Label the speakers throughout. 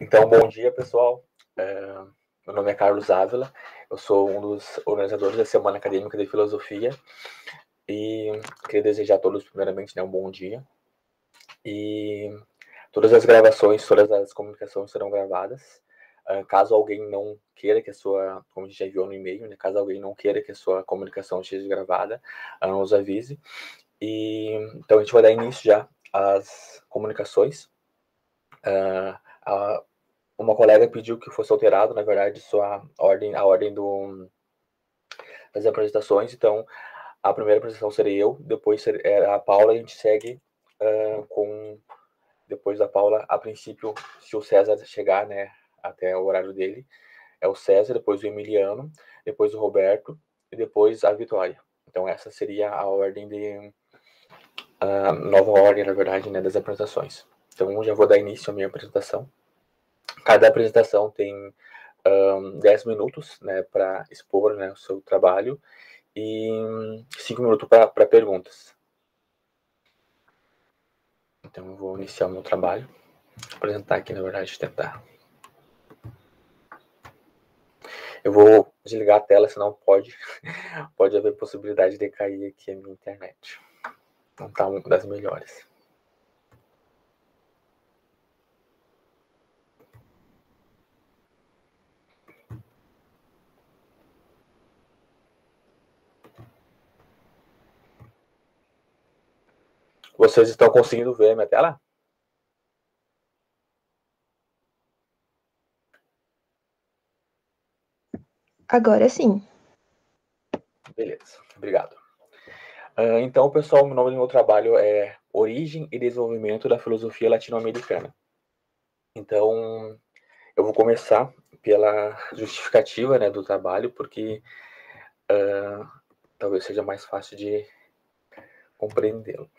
Speaker 1: Então, bom dia, pessoal. Meu nome é Carlos Ávila, eu sou um dos organizadores da Semana Acadêmica de Filosofia e queria desejar a todos, primeiramente, um bom dia. E todas as gravações, todas as comunicações serão gravadas. Caso alguém não queira que a sua, como a gente já enviou no e-mail, né, caso alguém não queira que a sua comunicação esteja gravada, nos avise. E então a gente vai dar início já às comunicações. Uma colega pediu que fosse alterado, na verdade, a ordem das apresentações. Então, a primeira apresentação seria eu, depois a Paula, a gente segue depois da Paula, a princípio, se o César chegar, né, até o horário dele, é o César, depois o Emiliano, depois o Roberto e depois a Vitória. Então, essa seria a ordem a nova ordem, na verdade, né, das apresentações. Então, já vou dar início à minha apresentação. Cada apresentação tem 10 minutos, né, para expor, né, o seu trabalho e 5 minutos para perguntas. Então eu vou iniciar o meu trabalho. Vou apresentar aqui, na verdade, tentar. Eu vou desligar a tela, senão pode haver possibilidade de cair aqui a minha internet. Não está uma das melhores. Vocês estão conseguindo ver a minha tela?
Speaker 2: Agora sim.
Speaker 1: Beleza, obrigado. Então, pessoal, o nome do meu trabalho é Origem e Desenvolvimento da Filosofia Latino-Americana. Então, eu vou começar pela justificativa, né, do trabalho, porque talvez seja mais fácil de compreendê-lo.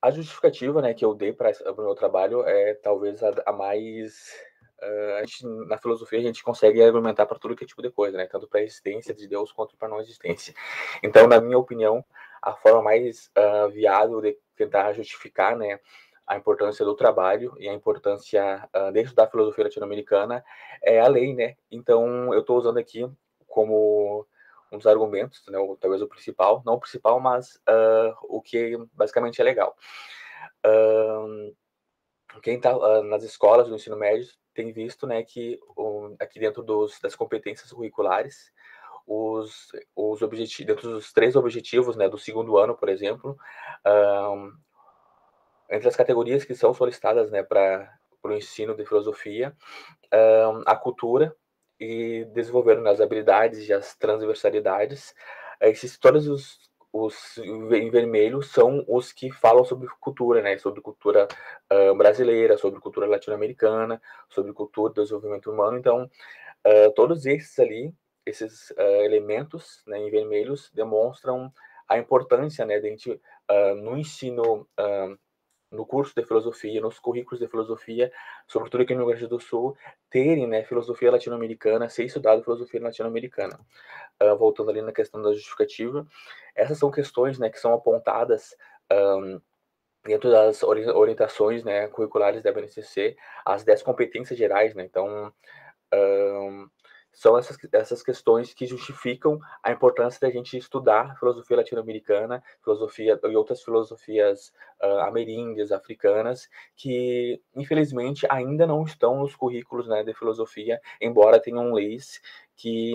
Speaker 1: A justificativa, né, que eu dei para o meu trabalho é talvez a mais... na filosofia a gente consegue argumentar para tudo que é tipo de coisa, né, tanto para a existência de Deus quanto para a não existência. Então, na minha opinião, a forma mais viável de tentar justificar, né, a importância do trabalho e a importância dentro da filosofia latino-americana é a lei, né? Então, eu estou usando aqui como um dos argumentos, né, ou talvez o principal, não o principal, mas o que basicamente é legal. Quem está nas escolas do ensino médio tem visto, né, que aqui dentro das competências curriculares, os objetivos, dentro dos 3 objetivos, né, do segundo ano, por exemplo, entre as categorias que são solicitadas, né, para o ensino de filosofia, a cultura e desenvolver as habilidades e as transversalidades. Todos os em vermelho são os que falam sobre cultura, né? Sobre cultura brasileira, sobre cultura latino-americana, sobre cultura do desenvolvimento humano. Então, todos esses ali, esses elementos, né, em vermelhos, demonstram a importância, né, de a gente, no ensino no curso de filosofia, nos currículos de filosofia, sobretudo aqui no Rio Grande do Sul, terem, né, filosofia latino-americana, ser estudado filosofia latino-americana. Voltando ali na questão da justificativa, essas são questões, né, que são apontadas dentro das orientações, né, curriculares da BNCC, as 10 competências gerais, né, então são essas questões que justificam a importância da gente estudar filosofia latino-americana, filosofia e outras filosofias ameríndias, africanas, que infelizmente ainda não estão nos currículos, né, de filosofia, embora tenham leis que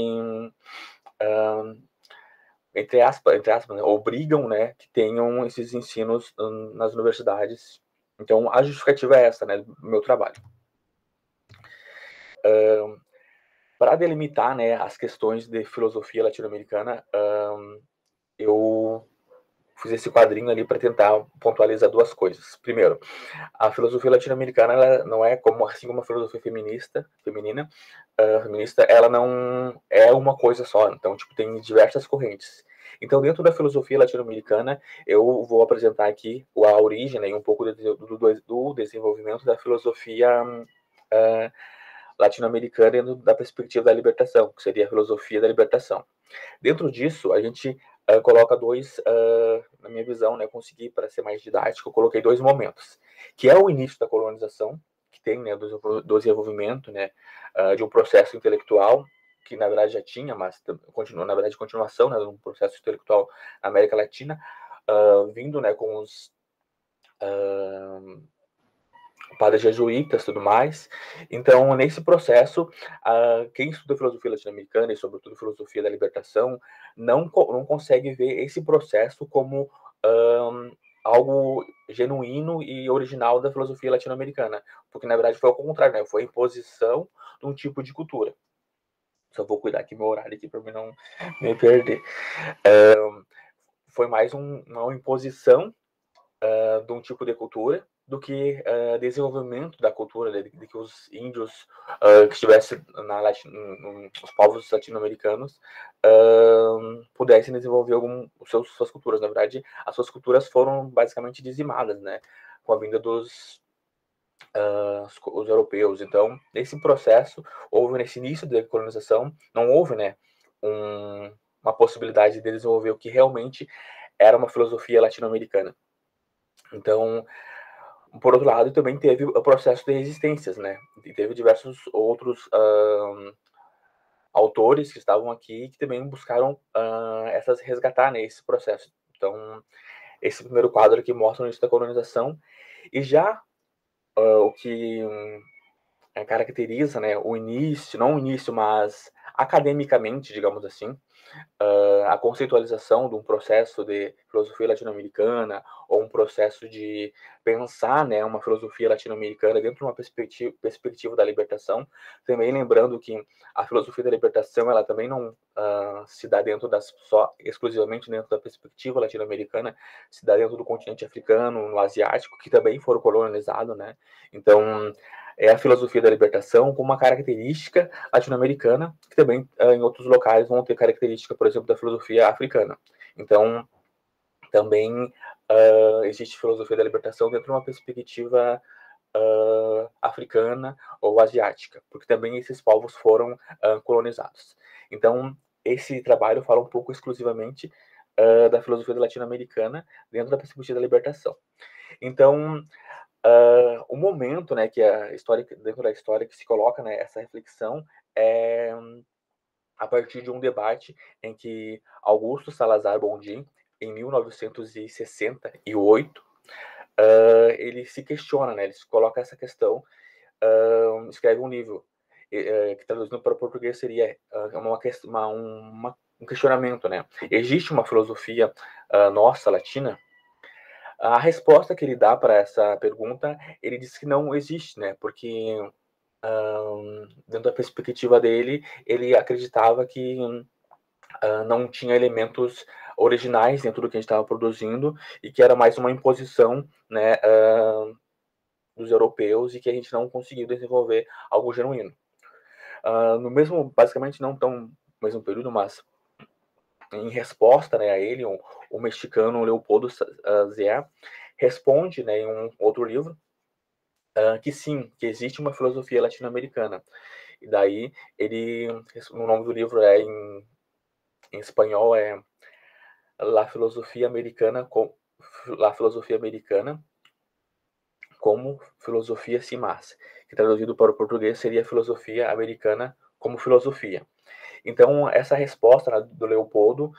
Speaker 1: entre aspas, né, obrigam, né, que tenham esses ensinos nas universidades. Então a justificativa é essa, né, do meu trabalho. Para delimitar, né, as questões de filosofia latino-americana, eu fiz esse quadrinho ali para tentar pontualizar 2 coisas. Primeiro, a filosofia latino-americana, ela não é assim como a filosofia feminista, ela não é uma coisa só. Então, tipo, tem diversas correntes. Então, dentro da filosofia latino-americana, eu vou apresentar aqui a origem, né, e um pouco do desenvolvimento da filosofia latino-americana dentro da perspectiva da libertação, que seria a filosofia da libertação. Dentro disso, a gente coloca na minha visão, né, consegui, para ser mais didático, eu coloquei 2 momentos, que é o início da colonização, que tem, né, do desenvolvimento, né, de um processo intelectual que na verdade já tinha, mas continua, na verdade, continuação, né, de um processo intelectual na América Latina, vindo, né, com os padres jesuítas e tudo mais. Então, nesse processo, quem estuda filosofia latino-americana e, sobretudo, filosofia da libertação, não consegue ver esse processo como algo genuíno e original da filosofia latino-americana, porque, na verdade, foi ao contrário, né? Foi a imposição de um tipo de cultura. Só vou cuidar aqui meu horário aqui para mim não me perder. Foi mais uma imposição de um tipo de cultura do que desenvolvimento da cultura, de que os índios que estivessem os povos latino-americanos pudessem desenvolver suas culturas. Na verdade, as suas culturas foram basicamente dizimadas, né, com a vinda dos os europeus. Então, nesse processo, nesse início da colonização, não houve, né, uma possibilidade de desenvolver o que realmente era uma filosofia latino-americana. Então, por outro lado, também teve o processo de resistências, né? E teve diversos outros autores que estavam aqui que também buscaram resgatar, né, esse processo. Então, esse primeiro quadro aqui mostra o início da colonização e já o que caracteriza, né, o início, não o início, mas academicamente, digamos assim, a conceitualização de um processo de filosofia latino-americana ou um processo de pensar, né, uma filosofia latino-americana dentro de uma perspectiva da libertação, também lembrando que a filosofia da libertação ela também não se dá exclusivamente dentro da perspectiva latino-americana, se dá dentro do continente africano, no asiático, que também foram colonizados, né? Então, é a filosofia da libertação com uma característica latino-americana, que também em outros locais vão ter característica, por exemplo, da filosofia africana. Então, também existe filosofia da libertação dentro de uma perspectiva africana ou asiática, porque também esses povos foram colonizados. Então, esse trabalho fala um pouco exclusivamente da filosofia latino-americana dentro da perspectiva da libertação. Então, o momento, né, que a história, dentro da história que se coloca, né, essa reflexão é a partir de um debate em que Augusto Salazar Bondim, em 1968, ele se questiona, né, ele se coloca essa questão, escreve um livro que traduzindo para o português seria um questionamento, né? Existe uma filosofia nossa latina? A resposta que ele dá para essa pergunta, ele diz que não existe, né? Porque dentro da perspectiva dele, ele acreditava que não tinha elementos originais dentro do que a gente estava produzindo e que era mais uma imposição, né, dos europeus e que a gente não conseguiu desenvolver algo genuíno. No mesmo, basicamente não tão no mesmo período, mas em resposta, né, a ele, o mexicano Leopoldo Zea responde, né, em um outro livro que sim, que existe uma filosofia latino-americana. E daí o nome do livro em espanhol é La Filosofia Americana como filosofia sin más, que traduzido para o português seria filosofia americana como filosofia. Então, essa resposta, né, do Leopoldo,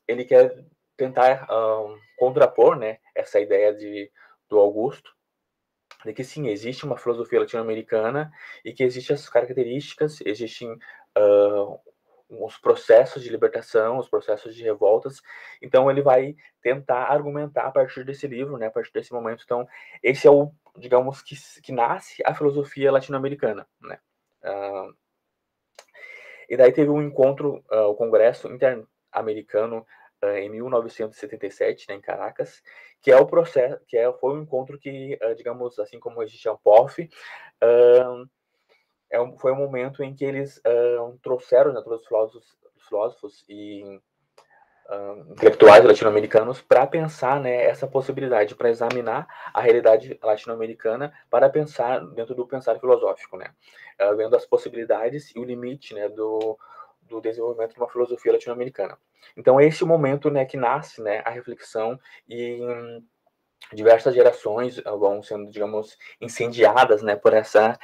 Speaker 1: ele quer tentar contrapor, né, essa ideia do Augusto, de que sim, existe uma filosofia latino-americana e que existem essas características, existem os processos de libertação, os processos de revoltas. Então ele vai tentar argumentar a partir desse livro, né, a partir desse momento. Então esse é digamos que nasce a filosofia latino-americana, né? E daí teve um encontro, o Congresso Interamericano em 1977, né, em Caracas, que é o processo, foi um encontro que, digamos assim, como existe a POF, foi um momento em que eles trouxeram, né, todos os filósofos e intelectuais latino-americanos para pensar, né, essa possibilidade, para examinar a realidade latino-americana, para pensar dentro do pensar filosófico, né, vendo as possibilidades e o limite, né, do desenvolvimento de uma filosofia latino-americana. Então esse é o momento, né, que nasce, né, a reflexão e diversas gerações vão sendo, digamos, incendiadas, né, por essa,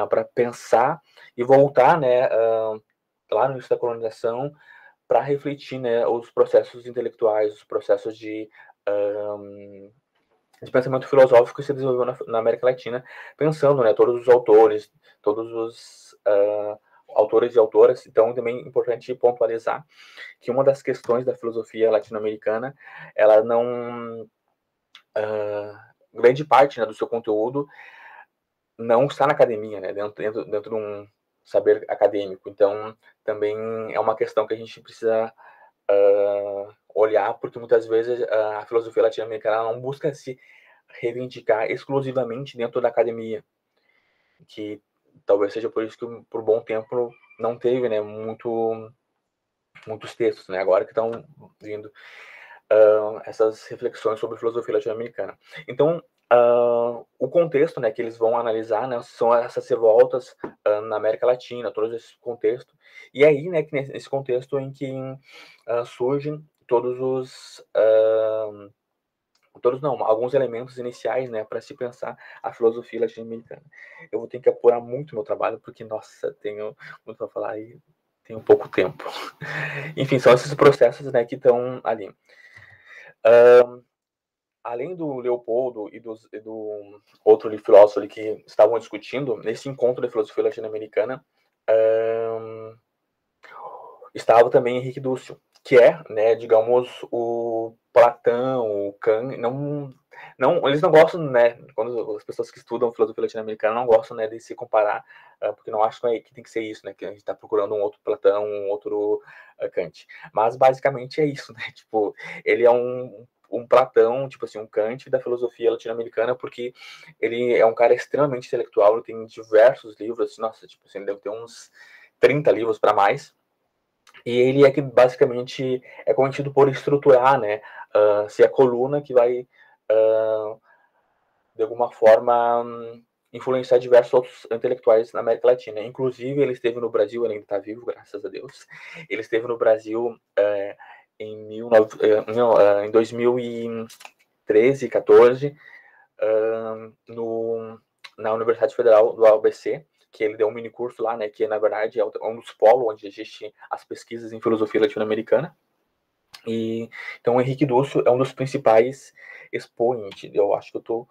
Speaker 1: para pensar e voltar, né, lá no início da colonização, para refletir, né, os processos intelectuais, os processos de pensamento filosófico que se desenvolveu na América Latina, pensando, né, todos os autores, todos os autores e autoras. Então, também é importante pontualizar que uma das questões da filosofia latino-americana, ela não grande parte, né, do seu conteúdo não está na academia, né, dentro de um saber acadêmico. Então, também é uma questão que a gente precisa olhar, porque muitas vezes a filosofia latino-americana não busca se reivindicar exclusivamente dentro da academia, que talvez seja por isso que por um bom tempo não teve, né, muitos textos, né, agora que estão vindo essas reflexões sobre filosofia latino-americana. Então, o contexto, né, que eles vão analisar, né, são essas revoltas na América Latina, todo esse contexto. E aí, né, que nesse contexto em que surgem alguns elementos iniciais, né, para se pensar a filosofia latino-americana. Eu vou ter que apurar muito meu trabalho, porque, nossa, tenho muito para falar e tenho pouco tempo. Enfim, são esses processos, né, que estão ali. Além do Leopoldo e do outro filósofo ali que estavam discutindo, nesse encontro de filosofia latino-americana, estava também Henrique Dussel, que é, né, digamos, o Platão, o Kant, eles não gostam, né, quando as pessoas que estudam filosofia latino-americana não gostam, né, de se comparar, porque não acham que tem que ser isso, né, que a gente está procurando um outro Platão, um outro Kant. Mas basicamente é isso, né, tipo, ele é um Platão, tipo assim, um Kant da filosofia latino-americana, porque ele é um cara extremamente intelectual, ele tem diversos livros, nossa, tipo assim, ele deve ter uns 30 livros para mais, e ele é que basicamente é conhecido por estruturar, né, ser a coluna que vai, de alguma forma, influenciar diversos outros intelectuais na América Latina. Inclusive, ele esteve no Brasil, ele ainda está vivo, graças a Deus. Ele esteve no Brasil em 2013, 14, na Universidade Federal do ABC, que ele deu um mini curso lá, né, que na verdade é um dos polos onde existem as pesquisas em filosofia latino-americana. E então o Henrique Dussel é um dos principais expoentes. Eu acho que eu tô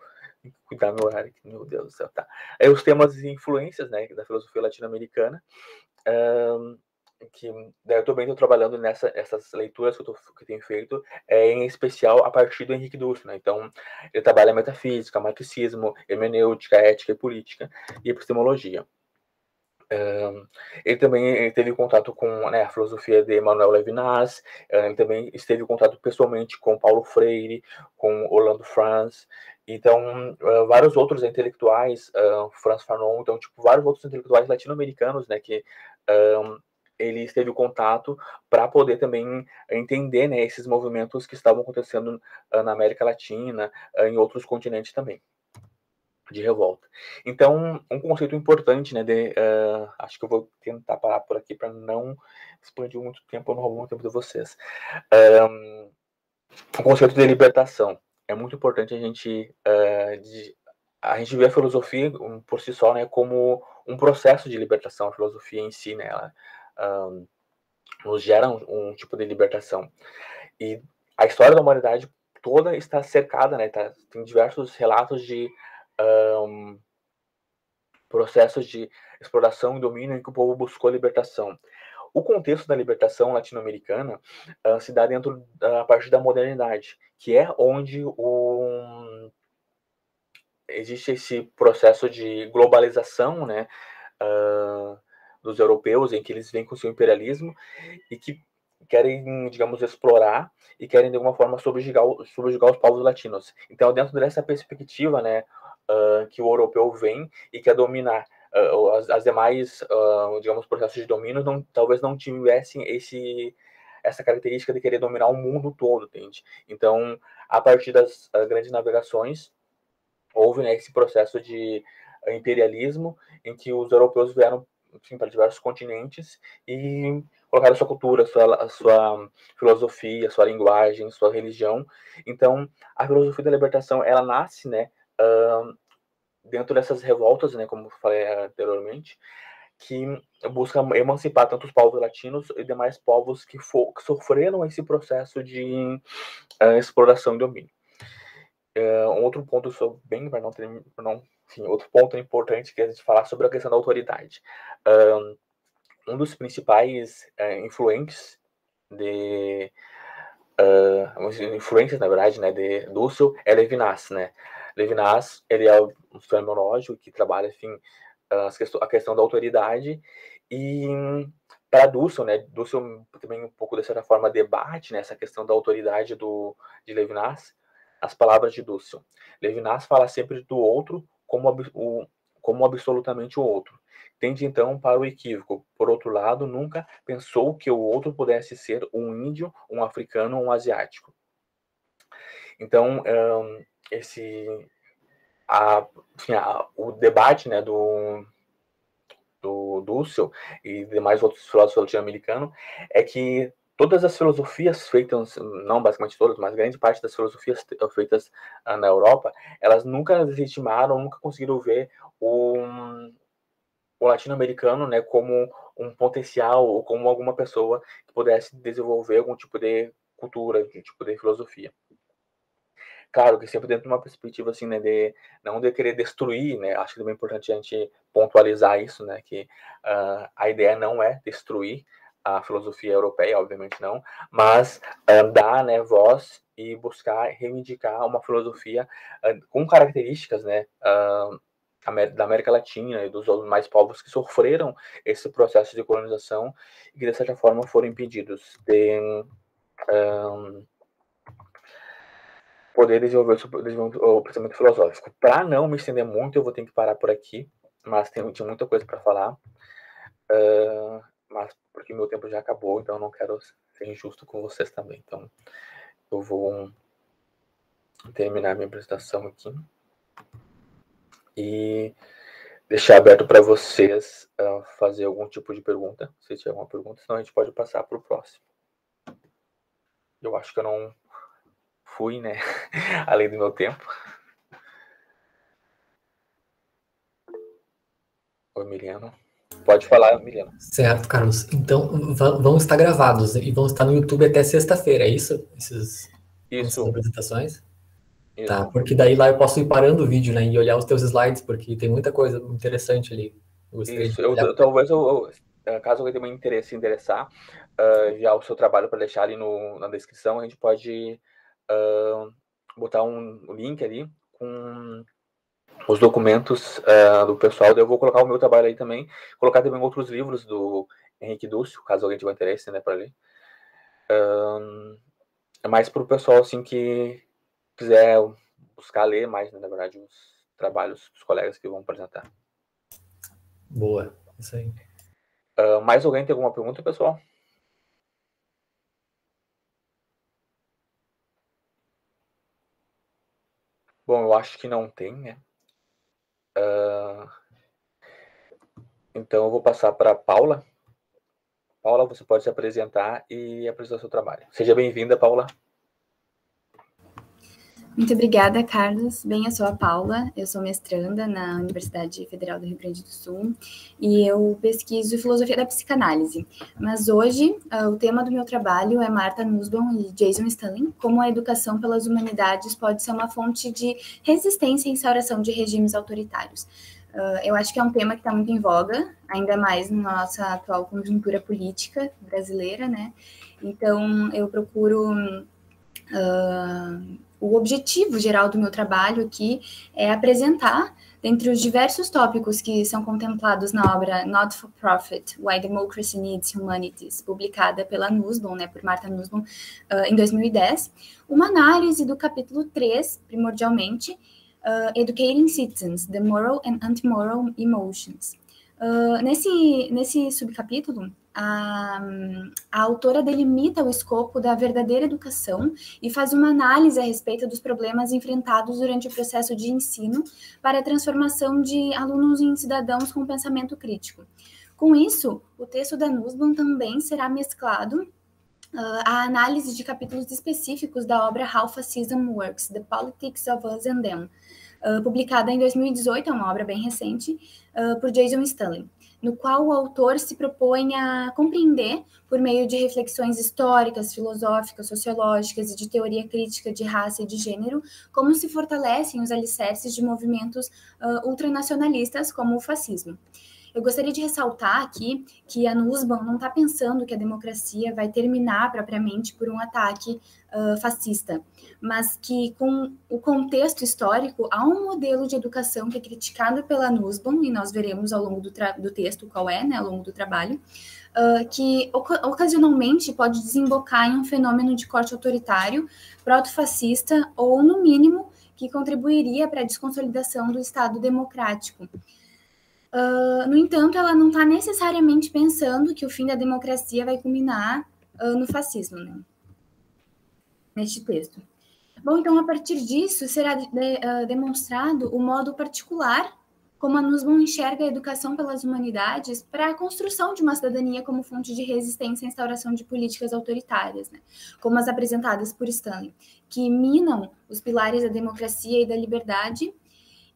Speaker 1: cuidar meu horário aqui, meu Deus do céu, tá. Aí os temas e influências, né, da filosofia latino-americana, que eu também estou trabalhando essas leituras que eu tenho feito, em especial a partir do Henrique Dussel, né? Então, ele trabalha metafísica, marxismo, hermenêutica, ética e política e epistemologia. Ele também teve contato com, né, a filosofia de Emmanuel Levinas, ele também esteve em contato pessoalmente com Paulo Freire, com Orlando Franz, então vários outros intelectuais, Franz Fanon, então tipo vários outros intelectuais latino-americanos, né, que ele esteve em contato para poder também entender, né, esses movimentos que estavam acontecendo na América Latina, em outros continentes também, de revolta. Então, um conceito importante, né, acho que eu vou tentar parar por aqui para não expandir muito tempo, eu não roubo muito tempo de vocês. O conceito de libertação. É muito importante a gente ver a filosofia por si só, né, como um processo de libertação. A filosofia em si, né, ela nos gera um tipo de libertação. E a história da humanidade toda está cercada, né, tem diversos relatos de processos de exploração e domínio em que o povo buscou a libertação. O contexto da libertação latino-americana se dá dentro a partir da modernidade, que é onde existe esse processo de globalização, né, dos europeus, em que eles vêm com seu imperialismo e que querem, digamos, explorar e querem, de alguma forma, subjugar os povos latinos. Então, dentro dessa perspectiva, né, que o europeu vem e quer dominar, as demais, digamos, processos de domínio talvez não tivessem essa característica de querer dominar o mundo todo, entende? Então, a partir das grandes navegações, houve, né, esse processo de imperialismo em que os europeus vieram, enfim, para diversos continentes e colocar a sua cultura, a sua filosofia, a sua linguagem, a sua religião. Então, a filosofia da libertação, ela nasce, né, dentro dessas revoltas, né, como eu falei anteriormente, que busca emancipar tanto os povos latinos e demais povos que sofreram esse processo de exploração e domínio. Um outro ponto outro ponto importante que a gente falar sobre a questão da autoridade. Um dos principais influentes influências, na verdade, né, de Dussel é Levinas, né? Levinas, ele é um fenomenológico que trabalha, enfim, a questão da autoridade, e para Dussel, né, Dussel também um pouco, de certa forma, debate, né, essa questão da autoridade de Levinas, as palavras de Dussel. Levinas fala sempre do outro como absolutamente o outro. Tende, então, para o equívoco. Por outro lado, nunca pensou que o outro pudesse ser um índio, um africano ou um asiático. Então, o debate, né, do Dussel e demais outros filósofos latino-americanos é que todas as filosofias feitas, não basicamente todas, mas grande parte das filosofias feitas na Europa, elas nunca legitimaram, nunca conseguiram ver o latino-americano, né, como um potencial ou como alguma pessoa que pudesse desenvolver algum tipo de cultura, algum tipo de filosofia. Claro que sempre dentro de uma perspectiva assim, né, não de querer destruir, né, acho que é bem importante a gente pontualizar isso, né, que a ideia não é destruir a filosofia europeia, obviamente não, mas dar, né, voz e buscar reivindicar uma filosofia com características, né, da América Latina e dos demais povos que sofreram esse processo de colonização e que, de certa forma, foram impedidos de poder desenvolver o pensamento filosófico. Para não me estender muito, eu vou ter que parar por aqui, mas tinha muita coisa para falar, mas porque meu tempo já acabou, então eu não quero ser injusto com vocês também. Então, eu vou terminar minha apresentação aqui e deixar aberto para vocês fazer algum tipo de pergunta, se tiver alguma pergunta, senão a gente pode passar para o próximo. Eu acho que eu não fui, né, além do meu tempo. Oi, Miriam. Pode falar, Miriam.
Speaker 3: Certo, Carlos. Então, vão estar gravados e vão estar no YouTube até sexta-feira, é isso? Essas apresentações? Isso. Tá, porque daí lá eu posso ir parando o vídeo, né, e olhar os teus slides, porque tem muita coisa interessante ali.
Speaker 1: Isso, talvez caso alguém tenha um interesse em endereçar já o seu trabalho para deixar ali na descrição, a gente pode botar um link ali com os documentos do pessoal. Eu vou colocar o meu trabalho aí também, colocar também outros livros do Henrique Dussel, caso alguém tiver interesse, né, para ler. É mais para o pessoal assim que quiser buscar ler mais, né, na verdade, os trabalhos dos colegas que vão apresentar.
Speaker 3: Boa, isso aí.
Speaker 1: Mais alguém tem alguma pergunta, pessoal? Bom, eu acho que não tem, né? Então eu vou passar para a Paula. Paula, você pode se apresentar e apresentar o seu trabalho. Seja bem-vinda, Paula.
Speaker 4: Muito obrigada, Carlos. Bem, eu sou a Paula, eu sou mestranda na Universidade Federal do Rio Grande do Sul e eu pesquiso filosofia da psicanálise. Mas hoje, o tema do meu trabalho é Martha Nussbaum e Jason Stanley, como a educação pelas humanidades pode ser uma fonte de resistência à instauração de regimes autoritários. Eu acho que é um tema que está muito em voga, ainda mais na nossa atual conjuntura política brasileira, né? Então, eu procuro... O objetivo geral do meu trabalho aqui é apresentar, dentre os diversos tópicos que são contemplados na obra Not for Profit, Why Democracy Needs Humanities, publicada pela Nussbaum, né, por Martha Nussbaum, em 2010, uma análise do capítulo 3, primordialmente, Educating Citizens, The Moral and Anti-Moral Emotions. Nesse subcapítulo, a autora delimita o escopo da verdadeira educação e faz uma análise a respeito dos problemas enfrentados durante o processo de ensino para a transformação de alunos em cidadãos com pensamento crítico. Com isso, o texto da Nussbaum também será mesclado a análise de capítulos específicos da obra How Fascism Works, The Politics of Us and Them, publicada em 2018, é uma obra bem recente, por Jason Stanley, no qual o autor se propõe a compreender, por meio de reflexões históricas, filosóficas, sociológicas e de teoria crítica de raça e de gênero, como se fortalecem os alicerces de movimentos ultranacionalistas como o fascismo. Eu gostaria de ressaltar aqui que a Nussbaum não está pensando que a democracia vai terminar propriamente por um ataque fascista, mas que com o contexto histórico há um modelo de educação que é criticado pela Nussbaum, e nós veremos ao longo do texto qual é, né, ao longo do trabalho, que ocasionalmente pode desembocar em um fenômeno de corte autoritário, proto-fascista ou, no mínimo, que contribuiria para a desconsolidação do Estado democrático. No entanto, ela não está necessariamente pensando que o fim da democracia vai culminar no fascismo, né? Neste texto. Bom, então, a partir disso, será demonstrado o modo particular como a Nussbaum enxerga a educação pelas humanidades para a construção de uma cidadania como fonte de resistência à instauração de políticas autoritárias, né? Como as apresentadas por Stanley, que minam os pilares da democracia e da liberdade.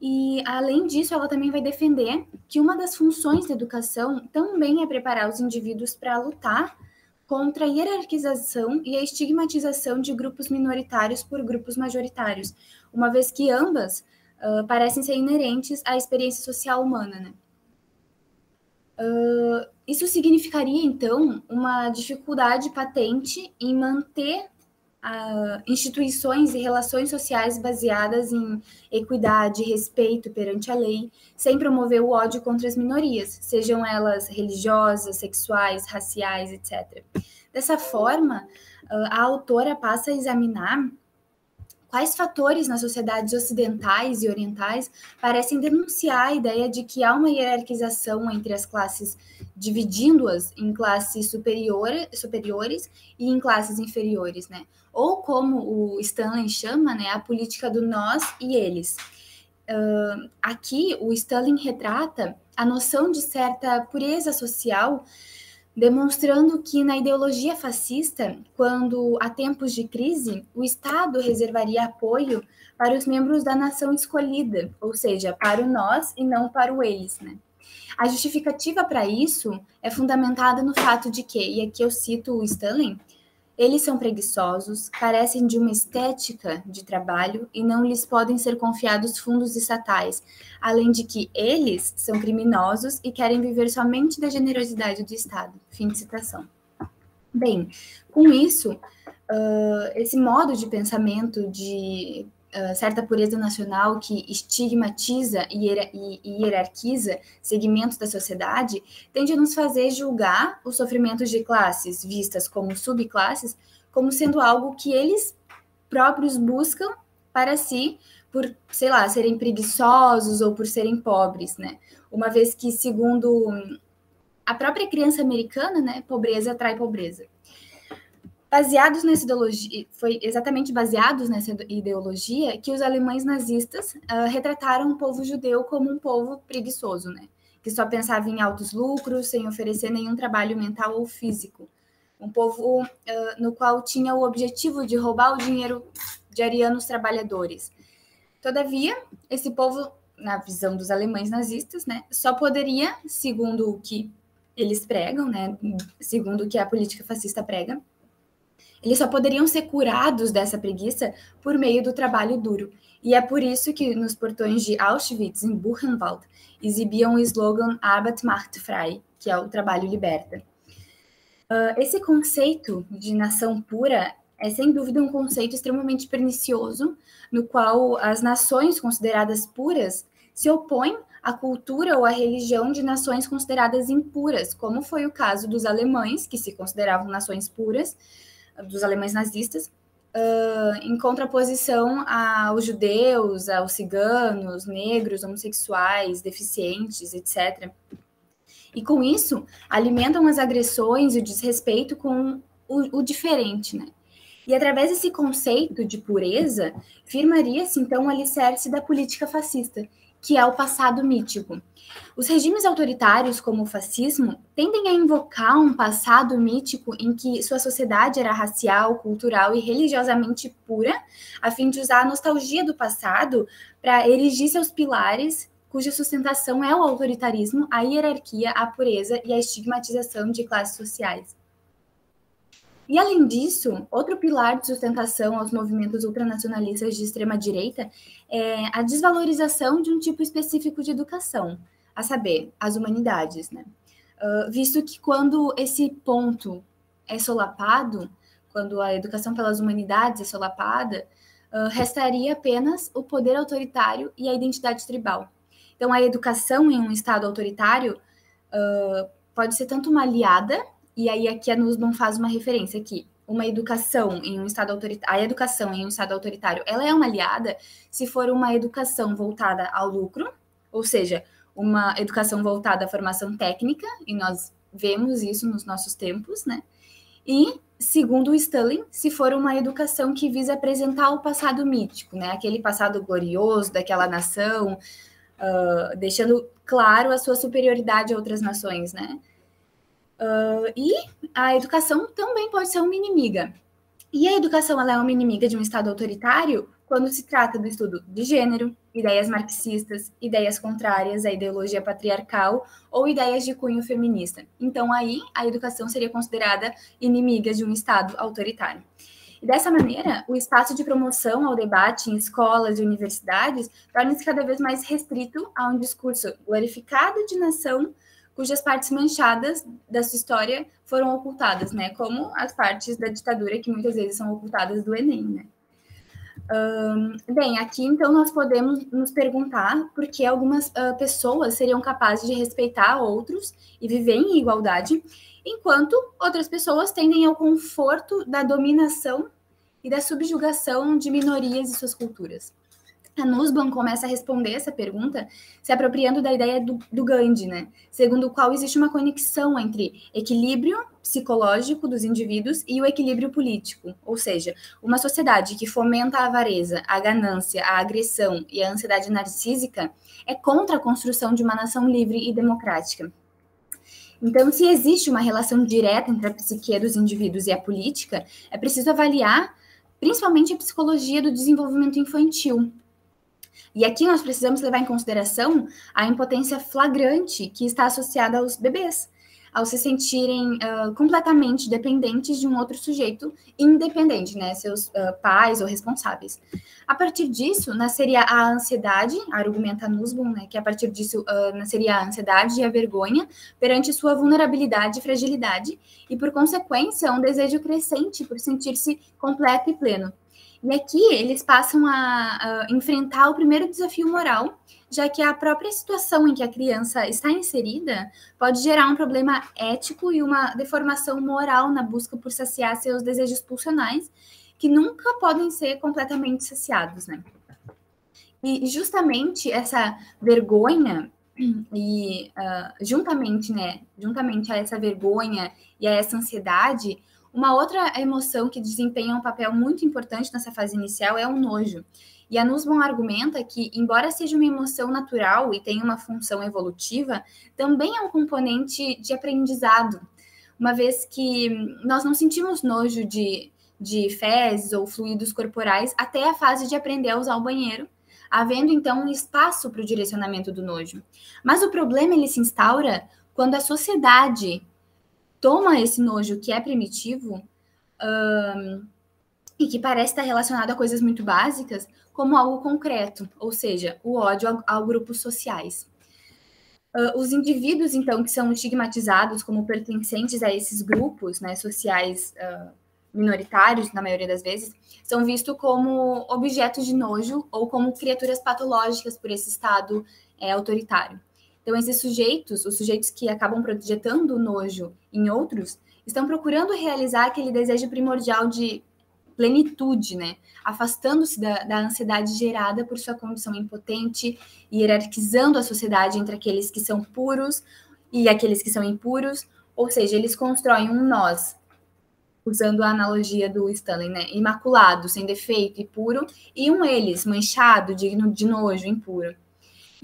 Speaker 4: E, além disso, ela também vai defender que uma das funções da educação também é preparar os indivíduos para lutar contra a hierarquização e a estigmatização de grupos minoritários por grupos majoritários, uma vez que ambas parecem ser inerentes à experiência social humana, né? Isso significaria, então, uma dificuldade patente em manter instituições e relações sociais baseadas em equidade e respeito perante a lei, sem promover o ódio contra as minorias, sejam elas religiosas, sexuais, raciais, etc. Dessa forma, a autora passa a examinar quais fatores nas sociedades ocidentais e orientais parecem denunciar a ideia de que há uma hierarquização entre as classes, dividindo-as em classes superiores e em classes inferiores, né? Ou como o Stanley chama, né, a política do nós e eles. Aqui, o Stanley retrata a noção de certa pureza social, demonstrando que na ideologia fascista, quando há tempos de crise, o Estado reservaria apoio para os membros da nação escolhida, ou seja, para o nós e não para o eles, né? A justificativa para isso é fundamentada no fato de que, e aqui eu cito o Stanley, eles são preguiçosos, carecem de uma estética de trabalho e não lhes podem ser confiados fundos estatais, além de que eles são criminosos e querem viver somente da generosidade do Estado. Fim de citação. Bem, com isso, esse modo de pensamento de certa pureza nacional que estigmatiza e hierarquiza segmentos da sociedade, tende a nos fazer julgar os sofrimentos de classes vistas como subclasses, como sendo algo que eles próprios buscam para si, por, sei lá, serem preguiçosos ou por serem pobres, né? Uma vez que, segundo a própria criança americana, né, pobreza atrai pobreza. Baseados nessa ideologia, foi exatamente baseados nessa ideologia que os alemães nazistas retrataram o povo judeu como um povo preguiçoso, né? Que só pensava em altos lucros, sem oferecer nenhum trabalho mental ou físico. Um povo no qual tinha o objetivo de roubar o dinheiro de arianos trabalhadores. Todavia, esse povo, na visão dos alemães nazistas, né, só poderia, segundo o que eles pregam, né, segundo o que a política fascista prega, eles só poderiam ser curados dessa preguiça por meio do trabalho duro. E é por isso que nos portões de Auschwitz, em Buchenwald, exibiam o slogan Arbeit macht frei, que é o trabalho liberta. Esse conceito de nação pura é, sem dúvida, um conceito extremamente pernicioso, no qual as nações consideradas puras se opõem à cultura ou à religião de nações consideradas impuras, como foi o caso dos alemães, que se consideravam nações puras, dos alemães nazistas, em contraposição aos judeus, aos ciganos, negros, homossexuais, deficientes, etc. E com isso, alimentam as agressões e o desrespeito com o diferente, né? E através desse conceito de pureza, firmaria-se então o alicerce da política fascista, que é o passado mítico. Os regimes autoritários, como o fascismo, tendem a invocar um passado mítico em que sua sociedade era racial, cultural e religiosamente pura, a fim de usar a nostalgia do passado para erigir seus pilares, cuja sustentação é o autoritarismo, a hierarquia, a pureza e a estigmatização de classes sociais. E, além disso, outro pilar de sustentação aos movimentos ultranacionalistas de extrema-direita é a desvalorização de um tipo específico de educação, a saber, as humanidades, né? Visto que quando esse ponto é solapado, quando a educação pelas humanidades é solapada, restaria apenas o poder autoritário e a identidade tribal. Então, a educação em um Estado autoritário pode ser tanto uma aliada, e aí aqui a Nussbaum faz uma referência aqui, uma educação em um Estado autoritário, a educação em um Estado autoritário, ela é uma aliada se for uma educação voltada ao lucro, ou seja, uma educação voltada à formação técnica, e nós vemos isso nos nossos tempos, né? E, segundo o Stalin, se for uma educação que visa apresentar o passado mítico, né? Aquele passado glorioso daquela nação, deixando claro a sua superioridade a outras nações, né? E a educação também pode ser uma inimiga. E a educação ela é uma inimiga de um Estado autoritário quando se trata do estudo de gênero, ideias marxistas, ideias contrárias à ideologia patriarcal ou ideias de cunho feminista. Então, aí, a educação seria considerada inimiga de um Estado autoritário. E dessa maneira, o espaço de promoção ao debate em escolas e universidades torna-se cada vez mais restrito a um discurso glorificado de nação cujas partes manchadas da sua história foram ocultadas, né? Como as partes da ditadura que muitas vezes são ocultadas do Enem, né? Bem, aqui então nós podemos nos perguntar por que algumas pessoas seriam capazes de respeitar outros e viver em igualdade, enquanto outras pessoas tendem ao conforto da dominação e da subjugação de minorias e suas culturas. A Nussbaum começa a responder essa pergunta se apropriando da ideia do Gandhi, né? Segundo o qual existe uma conexão entre equilíbrio psicológico dos indivíduos e o equilíbrio político, ou seja, uma sociedade que fomenta a avareza, a ganância, a agressão e a ansiedade narcísica é contra a construção de uma nação livre e democrática. Então, se existe uma relação direta entre a psique dos indivíduos e a política, é preciso avaliar principalmente a psicologia do desenvolvimento infantil. E aqui nós precisamos levar em consideração a impotência flagrante que está associada aos bebês, ao se sentirem completamente dependentes de um outro sujeito independente, né, seus pais ou responsáveis. A partir disso, nasceria a ansiedade, argumenta Nussbaum, né, que a partir disso nasceria a ansiedade e a vergonha perante sua vulnerabilidade e fragilidade, e por consequência um desejo crescente por sentir-se completo e pleno. E aqui eles passam a enfrentar o primeiro desafio moral, já que a própria situação em que a criança está inserida pode gerar um problema ético e uma deformação moral na busca por saciar seus desejos pulsionais, que nunca podem ser completamente saciados, né? E justamente essa vergonha, e juntamente a essa vergonha e a essa ansiedade, uma outra emoção que desempenha um papel muito importante nessa fase inicial é o nojo. E a Nussbaum argumenta que, embora seja uma emoção natural e tenha uma função evolutiva, também é um componente de aprendizado, uma vez que nós não sentimos nojo de fezes ou fluidos corporais até a fase de aprender a usar o banheiro, havendo então um espaço para o direcionamento do nojo. Mas o problema ele se instaura quando a sociedade toma esse nojo que é primitivo e que parece estar relacionado a coisas muito básicas como algo concreto, ou seja, o ódio a grupos sociais. Os indivíduos, então, que são estigmatizados como pertencentes a esses grupos, né, sociais minoritários, na maioria das vezes, são vistos como objetos de nojo ou como criaturas patológicas por esse estado autoritário. Então, esses sujeitos, os sujeitos que acabam projetando o nojo em outros, estão procurando realizar aquele desejo primordial de plenitude, né? Afastando-se da ansiedade gerada por sua condição impotente e hierarquizando a sociedade entre aqueles que são puros e aqueles que são impuros, ou seja, eles constroem um nós, usando a analogia do Stalin, né? Imaculado, sem defeito e puro, e um eles, manchado, digno de nojo, impuro.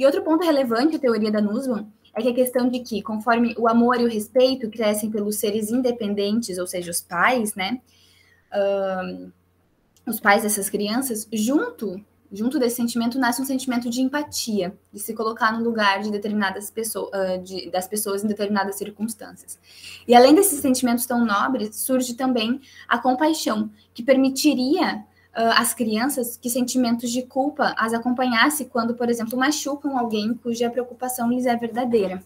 Speaker 4: E outro ponto relevante da teoria da Nussbaum é que a questão de que, conforme o amor e o respeito crescem pelos seres independentes, ou seja, os pais, né? Os pais dessas crianças, junto desse sentimento nasce um sentimento de empatia, de se colocar no lugar de determinadas pessoas, das pessoas em determinadas circunstâncias. E além desses sentimentos tão nobres, surge também a compaixão, que permitiria às crianças que sentimentos de culpa as acompanhasse quando, por exemplo, machucam alguém cuja preocupação lhes é verdadeira.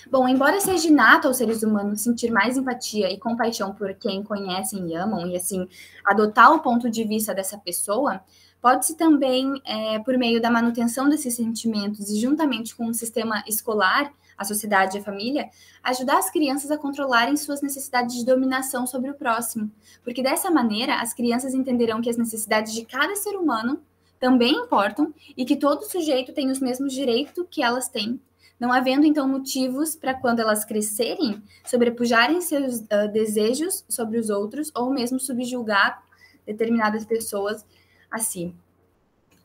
Speaker 4: Bom, embora seja inato aos seres humanos sentir mais empatia e compaixão por quem conhecem e amam, e assim, adotar o ponto de vista dessa pessoa, pode-se também, por meio da manutenção desses sentimentos e juntamente com o sistema escolar, a sociedade e a família, ajudar as crianças a controlarem suas necessidades de dominação sobre o próximo. Porque dessa maneira, as crianças entenderão que as necessidades de cada ser humano também importam e que todo sujeito tem os mesmos direitos que elas têm, não havendo, então, motivos para, quando elas crescerem, sobrepujarem seus desejos sobre os outros ou mesmo subjugar determinadas pessoas assim.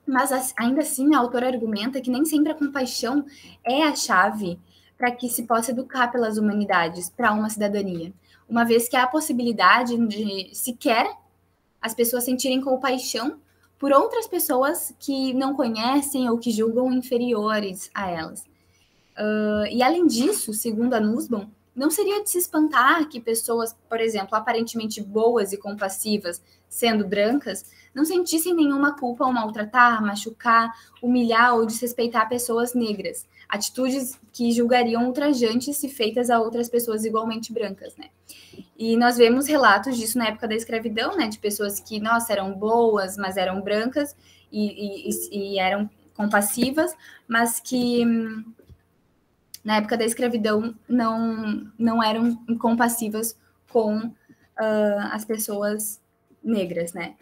Speaker 4: Mas, ainda assim, a autora argumenta que nem sempre a compaixão é a chave para que se possa educar pelas humanidades para uma cidadania, uma vez que há a possibilidade de, sequer, as pessoas sentirem compaixão por outras pessoas que não conhecem ou que julgam inferiores a elas. E além disso, segundo a Nussbaum, não seria de se espantar que pessoas, por exemplo, aparentemente boas e compassivas, sendo brancas, não sentissem nenhuma culpa ao maltratar, machucar, humilhar ou desrespeitar pessoas negras, atitudes que julgariam ultrajantes se feitas a outras pessoas igualmente brancas, né? E nós vemos relatos disso na época da escravidão, né, de pessoas que, nossa, eram boas, mas eram brancas e eram compassivas, mas que na época da escravidão não eram compassivas com as pessoas negras, né?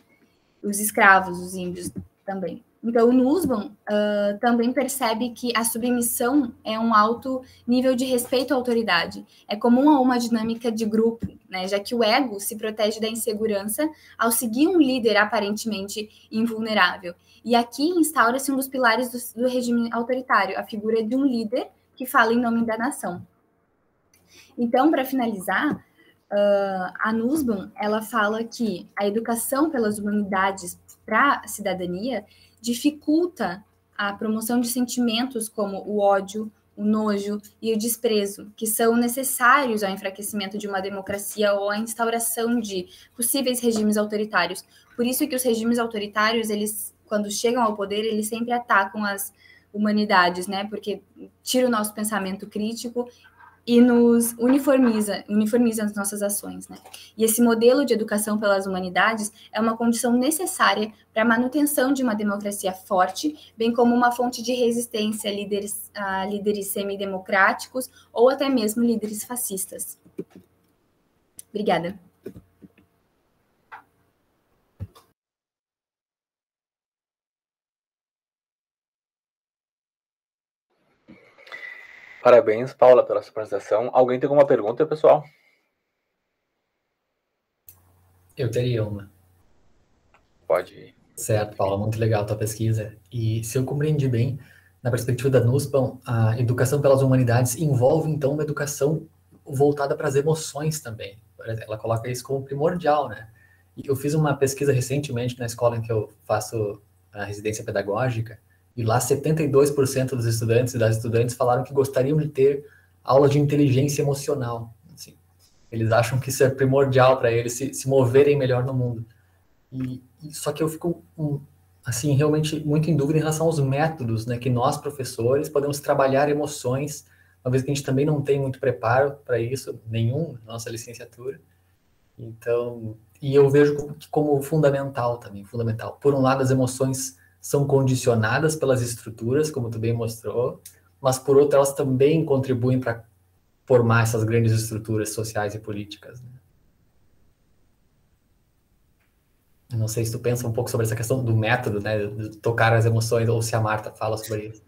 Speaker 4: Os escravos, os índios também. Então, o Nussbaum também percebe que a submissão é um alto nível de respeito à autoridade. É comum a uma dinâmica de grupo, né? Já que o ego se protege da insegurança ao seguir um líder aparentemente invulnerável. E aqui instaura-se um dos pilares do regime autoritário, a figura de um líder que fala em nome da nação. Então, para finalizar, a Nussbaum, ela fala que a educação pelas humanidades para a cidadania dificulta a promoção de sentimentos como o ódio, o nojo e o desprezo, que são necessários ao enfraquecimento de uma democracia ou à instauração de possíveis regimes autoritários. Por isso que os regimes autoritários, eles, quando chegam ao poder, eles sempre atacam as humanidades, né? Porque tira o nosso pensamento crítico e nos uniformiza as nossas ações, né? E esse modelo de educação pelas humanidades é uma condição necessária para a manutenção de uma democracia forte, bem como uma fonte de resistência a líderes semidemocráticos ou até mesmo líderes fascistas. Obrigada.
Speaker 1: Parabéns, Paula, pela sua apresentação. Alguém tem alguma pergunta, pessoal?
Speaker 3: Eu teria uma.
Speaker 1: Pode ir.
Speaker 3: Certo, Paula, muito legal a tua pesquisa. E se eu compreendi bem, na perspectiva da Nussbaum, a educação pelas humanidades envolve, então, uma educação voltada para as emoções também. Ela coloca isso como primordial, né? E eu fiz uma pesquisa recentemente na escola em que eu faço a residência pedagógica, e lá 72% dos estudantes e das estudantes falaram que gostariam de ter aula de inteligência emocional. Assim, eles acham que isso é primordial para eles se moverem melhor no mundo. Só que eu fico, assim, realmente muito em dúvida em relação aos métodos, né, que nós, professores, podemos trabalhar emoções, uma vez que a gente também não tem muito preparo para isso, nenhum, na nossa licenciatura. Então, e eu vejo como fundamental também, fundamental. Por um lado, as emoções são condicionadas pelas estruturas, como tu bem mostrou, mas por outro, elas também contribuem para formar essas grandes estruturas sociais e políticas, né? Eu não sei se tu pensa um pouco sobre essa questão do método, né, de tocar as emoções, ou se a Marta fala sobre isso.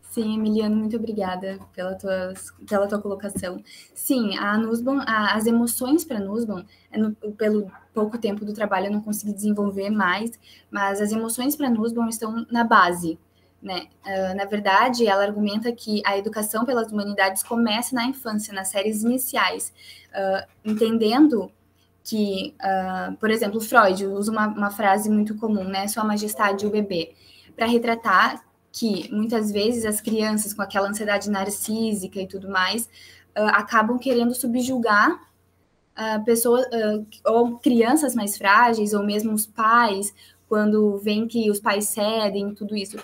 Speaker 4: Sim, Emiliano, muito obrigada pela tua colocação. Sim, a Nussbaum, as emoções para Nussbaum, pelo pouco tempo do trabalho eu não consegui desenvolver mais, mas as emoções para Nussbaum estão na base né? Na verdade, ela argumenta que a educação pelas humanidades começa na infância, nas séries iniciais, entendendo que, por exemplo, Freud usa uma frase muito comum, né? Sua Majestade o bebê, para retratar que muitas vezes as crianças com aquela ansiedade narcísica e tudo mais acabam querendo subjugar pessoas ou crianças mais frágeis, ou mesmo os pais, quando veem que os pais cedem, tudo isso.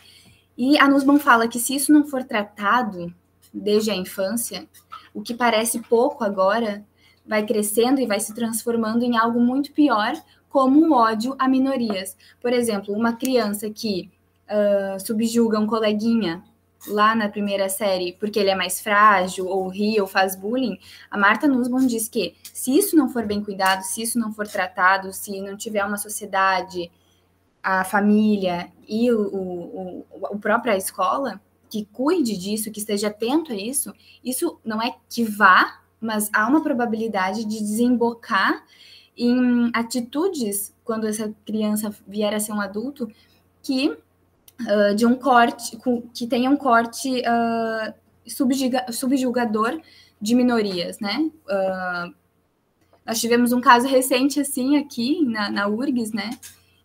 Speaker 4: E a Nussbaum fala que se isso não for tratado desde a infância, o que parece pouco agora vai crescendo e vai se transformando em algo muito pior, como um ódio a minorias. Por exemplo, uma criança que subjuga um coleguinha lá na primeira série porque ele é mais frágil, ou ri, ou faz bullying, a Martha Nussbaum diz que se isso não for bem cuidado, se isso não for tratado, se não tiver uma sociedade, a família e a própria escola que cuide disso, que esteja atento a isso, isso não é que vá, mas há uma probabilidade de desembocar em atitudes, quando essa criança vier a ser um adulto, que de um corte, que tenha um corte subjugador de minorias, né? Nós tivemos um caso recente, assim, aqui na URGS, né?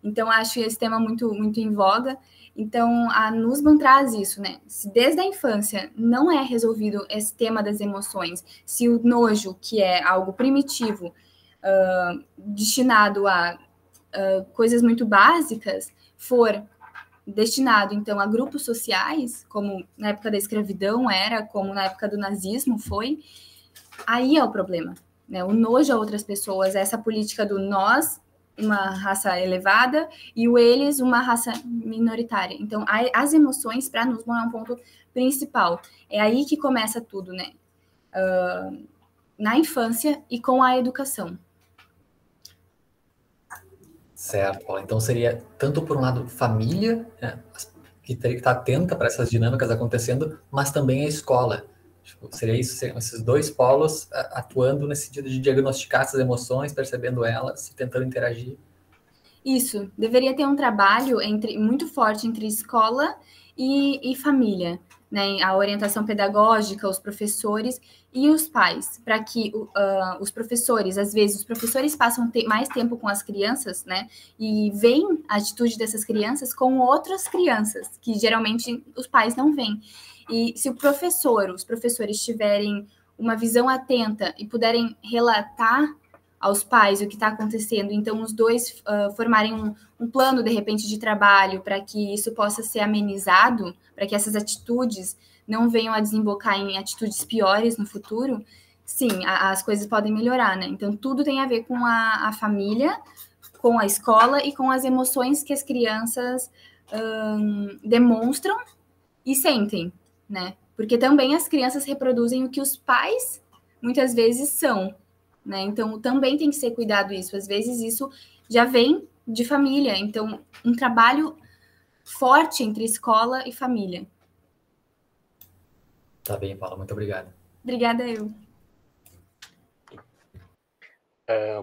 Speaker 4: Então, acho esse tema muito, muito em voga. Então, a Nussbaum traz isso, né? Se desde a infância não é resolvido esse tema das emoções, se o nojo, que é algo primitivo, destinado a coisas muito básicas, for destinado, então, a grupos sociais, como na época da escravidão era, como na época do nazismo foi, aí é o problema, né? O nojo a outras pessoas, essa política do nós, uma raça elevada, e o eles, uma raça minoritária. Então, as emoções, para Nussbaum, é um ponto principal. É aí que começa tudo, né? Na infância e com a educação.
Speaker 3: Certo, Paula. Então seria tanto por um lado família, né, que teria que estar atenta para essas dinâmicas acontecendo, mas também a escola. Tipo, seria isso, seriam esses dois polos atuando nesse sentido de diagnosticar essas emoções, percebendo elas e tentando interagir.
Speaker 4: Isso, deveria ter um trabalho muito forte entre escola e família, né? A orientação pedagógica, os professores e os pais, para que os professores, às vezes, os professores passam mais tempo com as crianças, né? E veem a atitude dessas crianças com outras crianças, que geralmente os pais não veem. E se os professores tiverem uma visão atenta e puderem relatar aos pais o que está acontecendo, então os dois formarem um plano, de repente, de trabalho para que isso possa ser amenizado, para que essas atitudes não venham a desembocar em atitudes piores no futuro, sim, as coisas podem melhorar, né? Então, tudo tem a ver com a família, com a escola e com as emoções que as crianças demonstram e sentem, né? Porque também as crianças reproduzem o que os pais, muitas vezes, são, né? Então, também tem que ser cuidado isso. Às vezes, isso já vem de família. Então, um trabalho forte entre escola e família.
Speaker 3: Tá bem, Paula. Muito obrigado.
Speaker 4: Obrigada, eu.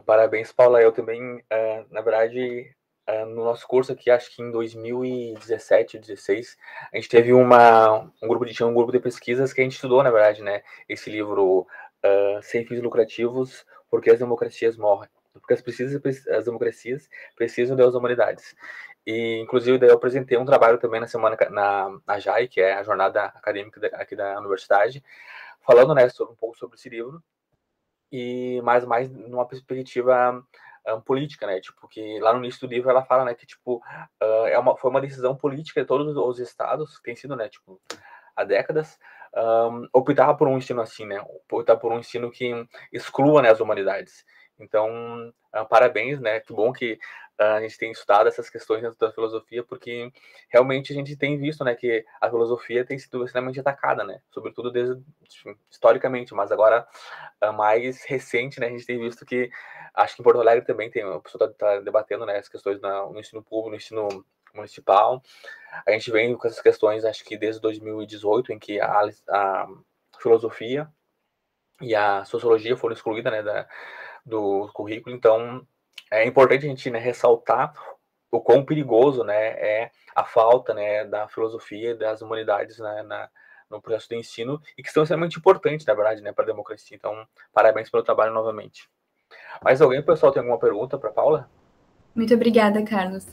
Speaker 1: Parabéns, Paula. Eu também, na verdade, no nosso curso aqui, acho que em 2017, 2016, a gente teve tinha um grupo de pesquisas que a gente estudou, na verdade, né? Esse livro, Sem Fins Lucrativos, Porque as Democracias Morrem. Porque as democracias precisam das humanidades. E, inclusive, daí eu apresentei um trabalho também na semana na JAI, que é a jornada acadêmica aqui da universidade, falando, né, um pouco sobre esse livro, e mais numa perspectiva política, né? Tipo, que lá no início do livro ela fala, né, que tipo foi uma decisão política de todos os estados, que tem sido, né, tipo, há décadas, optar por um ensino assim, né? Optar por um ensino que exclua, né, as humanidades. Então, parabéns, né? Que bom que a gente tem estudado essas questões dentro da filosofia, porque realmente a gente tem visto, né, que a filosofia tem sido extremamente atacada, né? Sobretudo historicamente, mas agora mais recente, né? A gente tem visto que, acho que em Porto Alegre também a pessoa está debatendo, né, as questões no ensino público, no ensino municipal. A gente vem com essas questões, acho que desde 2018, em que a filosofia e a sociologia foram excluídas, né, do currículo. Então, é importante a gente, né, ressaltar o quão perigoso, né, é a falta, né, da filosofia e das humanidades, né, no processo de ensino, e que são extremamente importantes, na verdade, né, para a democracia. Então, parabéns pelo trabalho novamente. Mais alguém, pessoal, tem alguma pergunta para Paula?
Speaker 4: Muito obrigada, Carlos.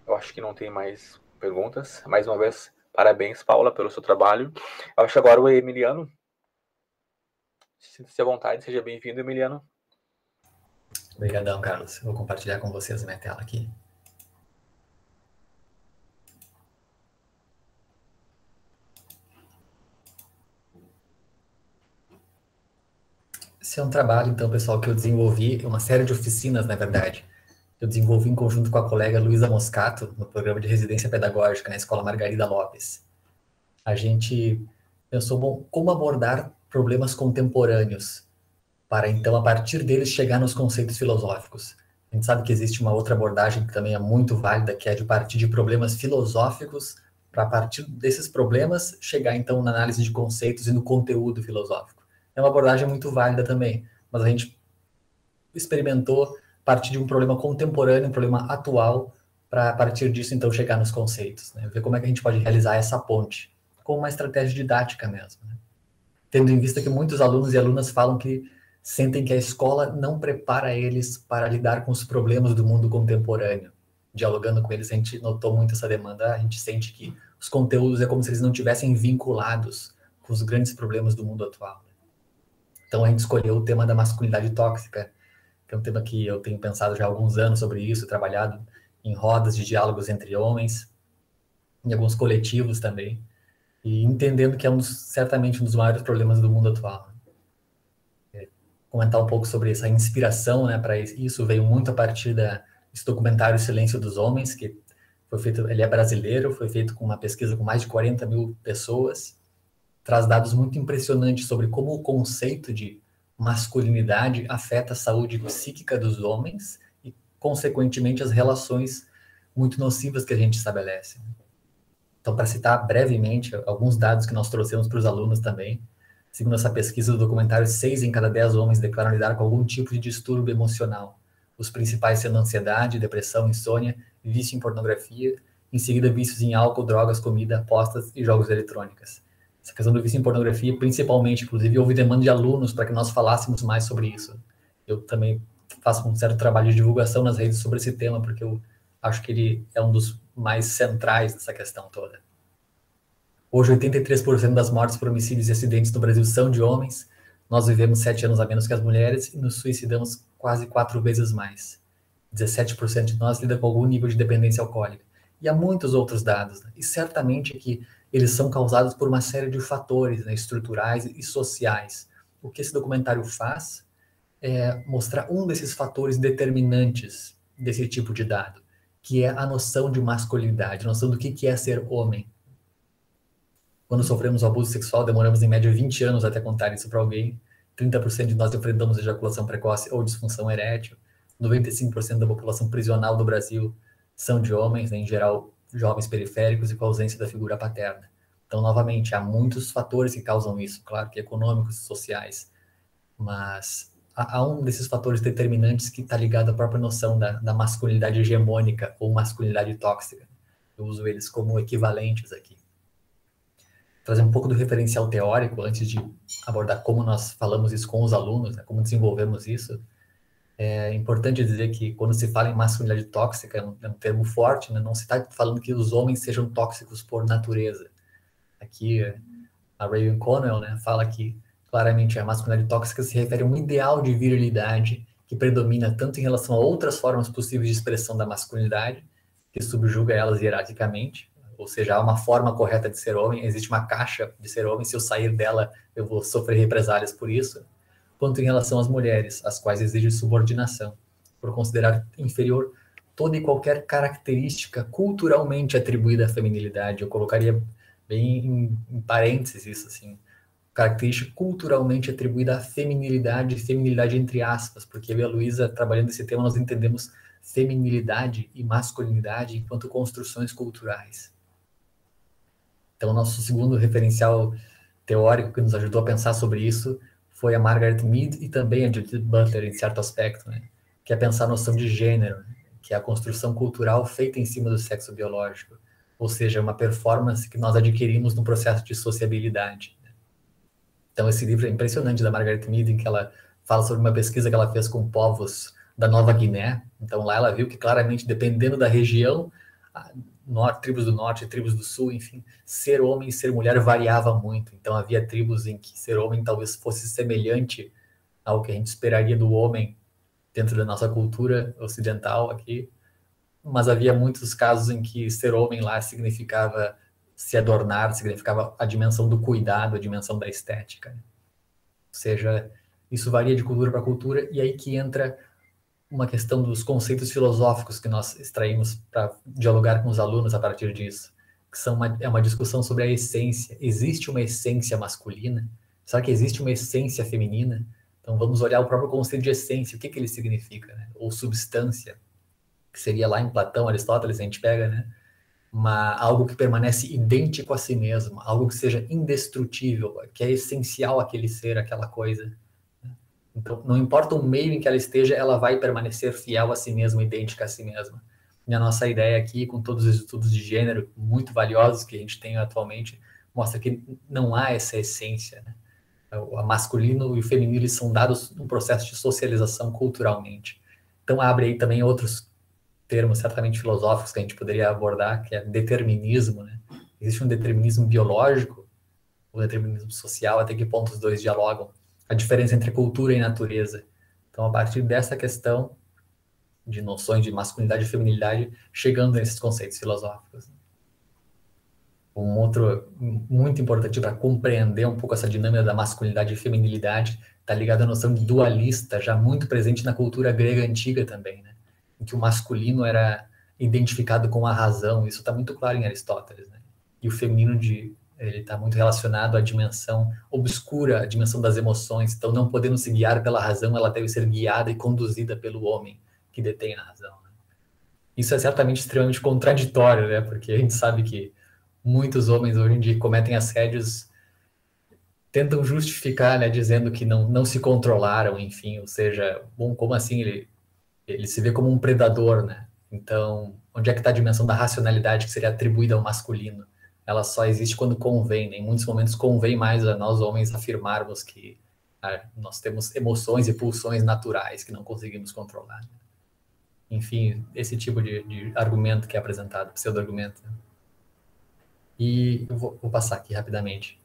Speaker 1: Eu acho que não tem mais perguntas. Mais uma vez, parabéns, Paula, pelo seu trabalho. Eu acho que agora o Emiliano. Sinta-se à vontade, seja bem-vindo, Emiliano.
Speaker 3: Obrigadão, Carlos. Eu vou compartilhar com vocês a minha tela aqui. Esse é um trabalho, então, pessoal, que eu desenvolvi, uma série de oficinas, na verdade. Eu desenvolvi em conjunto com a colega Luísa Moscato, no programa de residência pedagógica na Escola Margarida Lopes. A gente pensou, bom, como abordar problemas contemporâneos, para então, a partir deles, chegar nos conceitos filosóficos. A gente sabe que existe uma outra abordagem que também é muito válida, que é de partir de problemas filosóficos, para a partir desses problemas, chegar então na análise de conceitos e no conteúdo filosófico. É uma abordagem muito válida também, mas a gente experimentou partir de um problema contemporâneo, um problema atual, para a partir disso então chegar nos conceitos, né? Ver como é que a gente pode realizar essa ponte, com uma estratégia didática mesmo, né? Tendo em vista que muitos alunos e alunas falam que sentem que a escola não prepara eles para lidar com os problemas do mundo contemporâneo. Dialogando com eles, a gente notou muito essa demanda, a gente sente que os conteúdos é como se eles não tivessem vinculados com os grandes problemas do mundo atual. Então a gente escolheu o tema da masculinidade tóxica, que é um tema que eu tenho pensado já há alguns anos sobre isso, trabalhado em rodas de diálogos entre homens, em alguns coletivos também, e entendendo que é certamente um dos maiores problemas do mundo atual. Comentar um pouco sobre essa inspiração, né, para isso veio muito a partir desse documentário Silêncio dos Homens, que foi feito, ele é brasileiro, foi feito com uma pesquisa com mais de 40 mil pessoas, traz dados muito impressionantes sobre como o conceito de masculinidade afeta a saúde psíquica dos homens e, consequentemente, as relações muito nocivas que a gente estabelece. Então, para citar brevemente alguns dados que nós trouxemos para os alunos também, segundo essa pesquisa do documentário, 6 em cada 10 homens declaram lidar com algum tipo de distúrbio emocional. Os principais sendo ansiedade, depressão, insônia, vício em pornografia, em seguida vícios em álcool, drogas, comida, apostas e jogos eletrônicos. Essa questão do vício em pornografia, principalmente, inclusive, houve demanda de alunos para que nós falássemos mais sobre isso. Eu também faço um certo trabalho de divulgação nas redes sobre esse tema, porque eu acho que ele é um dos mais centrais dessa questão toda. Hoje, 83% das mortes por homicídios e acidentes no Brasil são de homens. Nós vivemos 7 anos a menos que as mulheres e nos suicidamos quase 4 vezes mais. 17% de nós lida com algum nível de dependência alcoólica. E há muitos outros dados, né? E certamente que eles são causados por uma série de fatores, né, estruturais e sociais. O que esse documentário faz é mostrar um desses fatores determinantes desse tipo de dado, que é a noção de masculinidade, a noção do que é ser homem. Quando sofremos abuso sexual, demoramos em média 20 anos até contar isso para alguém. 30% de nós enfrentamos ejaculação precoce ou disfunção erétil. 95% da população prisional do Brasil são de homens, né, em geral jovens periféricos e com ausência da figura paterna. Então, novamente, há muitos fatores que causam isso, claro que econômicos, sociais, mas há um desses fatores determinantes que está ligado à própria noção da masculinidade hegemônica ou masculinidade tóxica. Eu uso eles como equivalentes aqui. Trazer um pouco do referencial teórico antes de abordar como nós falamos isso com os alunos, né, como desenvolvemos isso. É importante dizer que quando se fala em masculinidade tóxica, é um termo forte, né, não se está falando que os homens sejam tóxicos por natureza. Aqui, a Raven Connell, né, fala que claramente a masculinidade tóxica se refere a um ideal de virilidade que predomina tanto em relação a outras formas possíveis de expressão da masculinidade, que subjuga elas hierarquicamente, ou seja, há uma forma correta de ser homem, existe uma caixa de ser homem, se eu sair dela, eu vou sofrer represálias por isso, quanto em relação às mulheres, as quais exigem subordinação, por considerar inferior toda e qualquer característica culturalmente atribuída à feminilidade. Eu colocaria bem em parênteses isso, assim, característica culturalmente atribuída à feminilidade entre aspas, porque eu e a Luísa, trabalhando esse tema, nós entendemos feminilidade e masculinidade enquanto construções culturais. Então, nosso segundo referencial teórico que nos ajudou a pensar sobre isso foi a Margaret Mead e também a Judith Butler, em certo aspecto, né? Que é pensar a noção de gênero, que é a construção cultural feita em cima do sexo biológico, ou seja, uma performance que nós adquirimos no processo de sociabilidade. Então, esse livro é impressionante, da Margaret Mead, em que ela fala sobre uma pesquisa que ela fez com povos da Nova Guiné. Então, lá ela viu que, claramente, dependendo da região, tribos do norte, tribos do sul, enfim, ser homem e ser mulher variava muito. Então, havia tribos em que ser homem talvez fosse semelhante ao que a gente esperaria do homem dentro da nossa cultura ocidental aqui, mas havia muitos casos em que ser homem lá significava se adornar, significava a dimensão do cuidado, a dimensão da estética. Ou seja, isso varia de cultura para cultura, e aí que entra uma questão dos conceitos filosóficos que nós extraímos para dialogar com os alunos a partir disso, que é uma discussão sobre a essência. Existe uma essência masculina? Será que existe uma essência feminina? Então vamos olhar o próprio conceito de essência, o que ele significa, né? Ou substância, que seria lá em Platão, Aristóteles, a gente pega, né? Algo que permanece idêntico a si mesmo, algo que seja indestrutível, que é essencial àquele ser, aquela coisa. Então, não importa o meio em que ela esteja, ela vai permanecer fiel a si mesma, idêntica a si mesma. E a nossa ideia aqui, com todos os estudos de gênero muito valiosos que a gente tem atualmente, mostra que não há essa essência, né? O masculino e o feminino, eles são dados num processo de socialização culturalmente. Então, abre aí também outros termos certamente filosóficos que a gente poderia abordar, que é determinismo, né? Existe um determinismo biológico, o determinismo social, até que ponto os dois dialogam, a diferença entre cultura e natureza. Então, a partir dessa questão de noções de masculinidade e feminilidade, chegando nesses conceitos filosóficos. Um outro muito importante para compreender um pouco essa dinâmica da masculinidade e feminilidade está ligado à noção de dualista, já muito presente na cultura grega antiga também, né? Em que o masculino era identificado com a razão, isso está muito claro em Aristóteles, né? E o feminino ele está muito relacionado à dimensão obscura, à dimensão das emoções. Então, não podendo se guiar pela razão, ela deve ser guiada e conduzida pelo homem que detém a razão, né? Isso é certamente extremamente contraditório, né? Porque a gente sabe que muitos homens hoje em dia cometem assédios, tentam justificar, né, dizendo que não se controlaram, enfim, ou seja, bom, como assim ele se vê como um predador, né? Então, onde é que está a dimensão da racionalidade que seria atribuída ao masculino? Ela só existe quando convém, né? Em muitos momentos convém mais a nós homens afirmarmos que nós temos emoções e pulsões naturais que não conseguimos controlar, né? Enfim, esse tipo de argumento que é apresentado, pseudo-argumento, né? E eu vou passar aqui rapidamente.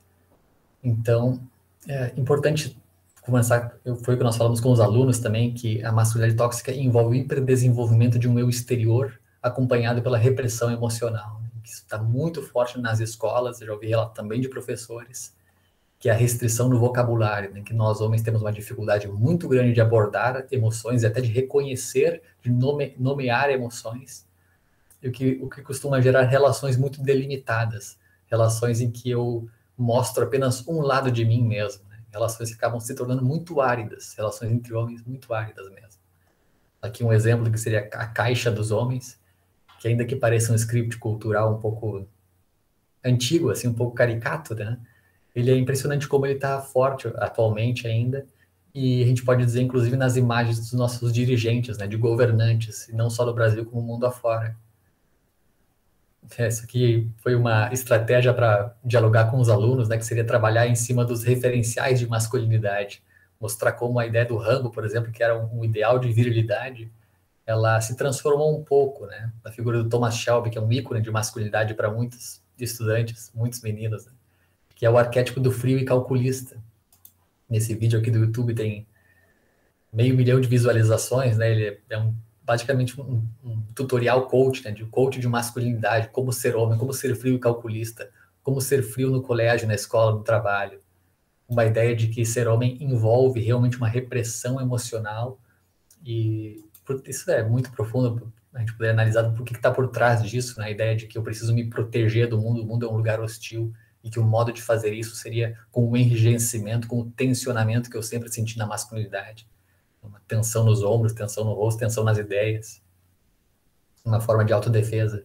Speaker 3: Então, é importante começar, foi o que nós falamos com os alunos também, que a masculinidade tóxica envolve o hiperdesenvolvimento de um eu exterior acompanhado pela repressão emocional, né? Isso está muito forte nas escolas, eu já ouvi relato também de professores, que é a restrição do vocabulário, né? Que nós homens temos uma dificuldade muito grande de abordar emoções e até de reconhecer, de nomear emoções, e o que costuma gerar relações muito delimitadas, relações em que eu mostro apenas um lado de mim mesmo, né? Relações que acabam se tornando muito áridas, relações entre homens muito áridas mesmo. Aqui um exemplo que seria a caixa dos homens, que ainda que pareça um script cultural um pouco antigo, assim, um pouco caricato, né? Ele é impressionante como ele está forte atualmente ainda, e a gente pode dizer, inclusive, nas imagens dos nossos dirigentes, né, de governantes, e não só no Brasil, como no mundo afora. Isso aqui foi uma estratégia para dialogar com os alunos, né, que seria trabalhar em cima dos referenciais de masculinidade, mostrar como a ideia do Rambo, por exemplo, que era um ideal de virilidade, ela se transformou um pouco, né, na figura do Thomas Shelby, que é um ícone de masculinidade para muitos estudantes, muitos meninos, né, que é o arquétipo do frio e calculista. Nesse vídeo aqui do YouTube tem 500 mil de visualizações, né, ele é basicamente um tutorial coach, né, de coach de masculinidade, como ser homem, como ser frio e calculista, como ser frio no colégio, na escola, no trabalho. Uma ideia de que ser homem envolve realmente uma repressão emocional, e isso é muito profundo, a gente poderia analisar por que está por trás disso, né, a ideia de que eu preciso me proteger do mundo, o mundo é um lugar hostil, e que o modo de fazer isso seria com o enrijecimento, com o tensionamento que eu sempre senti na masculinidade. Uma tensão nos ombros, tensão no rosto, tensão nas ideias, uma forma de autodefesa.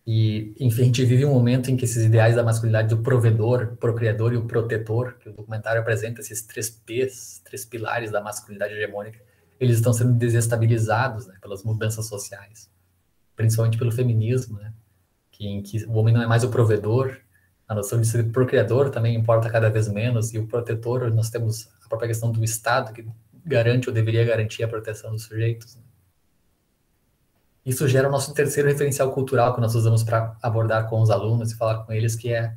Speaker 3: E, enfim, a gente vive um momento em que esses ideais da masculinidade do provedor, o procriador e o protetor, que o documentário apresenta esses 3 P's, 3 pilares da masculinidade hegemônica, eles estão sendo desestabilizados, né, pelas mudanças sociais, principalmente pelo feminismo, né, em que o homem não é mais o provedor, a noção de ser procriador também importa cada vez menos, e o protetor, nós temos a própria questão do Estado, que garante ou deveria garantir a proteção dos sujeitos. Né. Isso gera o nosso terceiro referencial cultural que nós usamos para abordar com os alunos e falar com eles, que é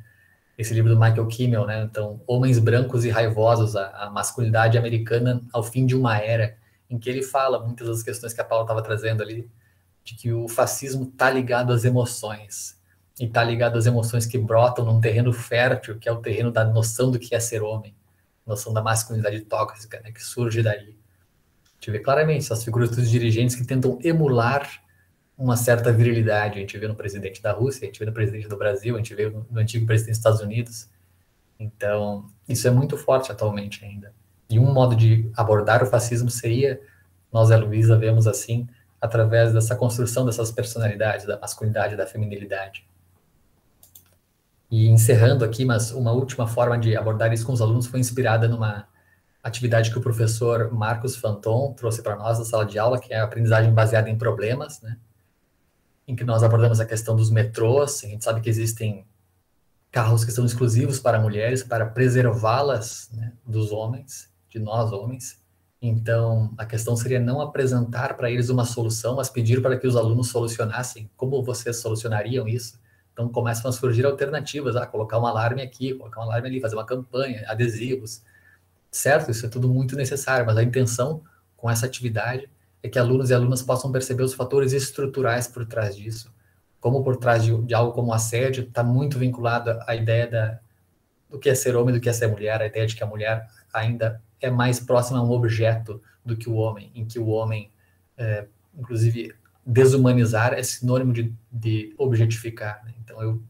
Speaker 3: esse livro do Michael Kimmel, né? Então, Homens Brancos e Raivosos, a masculinidade americana ao fim de uma era, em que ele fala muitas das questões que a Paula estava trazendo ali, de que o fascismo está ligado às emoções, e está ligado às emoções que brotam num terreno fértil, que é o terreno da noção do que é ser homem, noção da masculinidade tóxica, né, que surge daí. A gente vê claramente essas figuras dos dirigentes que tentam emular uma certa virilidade. A gente vê no presidente da Rússia, a gente vê no presidente do Brasil, a gente vê no antigo presidente dos Estados Unidos. Então, isso é muito forte atualmente ainda. E um modo de abordar o fascismo seria, nós, a Luísa, vemos assim, através dessa construção dessas personalidades, da masculinidade, da feminilidade. E encerrando aqui, mas uma última forma de abordar isso com os alunos foi inspirada numa atividade que o professor Marcos Fanton trouxe para nós na sala de aula, que é a aprendizagem baseada em problemas, né? Em que nós abordamos a questão dos metrôs. A gente sabe que existem carros que são exclusivos para mulheres, para preservá-las, né, dos homens, de nós homens. Então, a questão seria não apresentar para eles uma solução, mas pedir para que os alunos solucionassem. Como vocês solucionariam isso? Então, começam a surgir alternativas, colocar um alarme aqui, colocar um alarme ali, fazer uma campanha, adesivos. Certo? Isso é tudo muito necessário, mas a intenção com essa atividade é que alunos e alunas possam perceber os fatores estruturais por trás disso. Como por trás de algo como assédio está muito vinculado à ideia do que é ser homem, do que é ser mulher, a ideia de que a mulher ainda é mais próxima a um objeto do que o homem, em que o homem, inclusive, desumanizar é sinônimo de objetificar. Né? Então,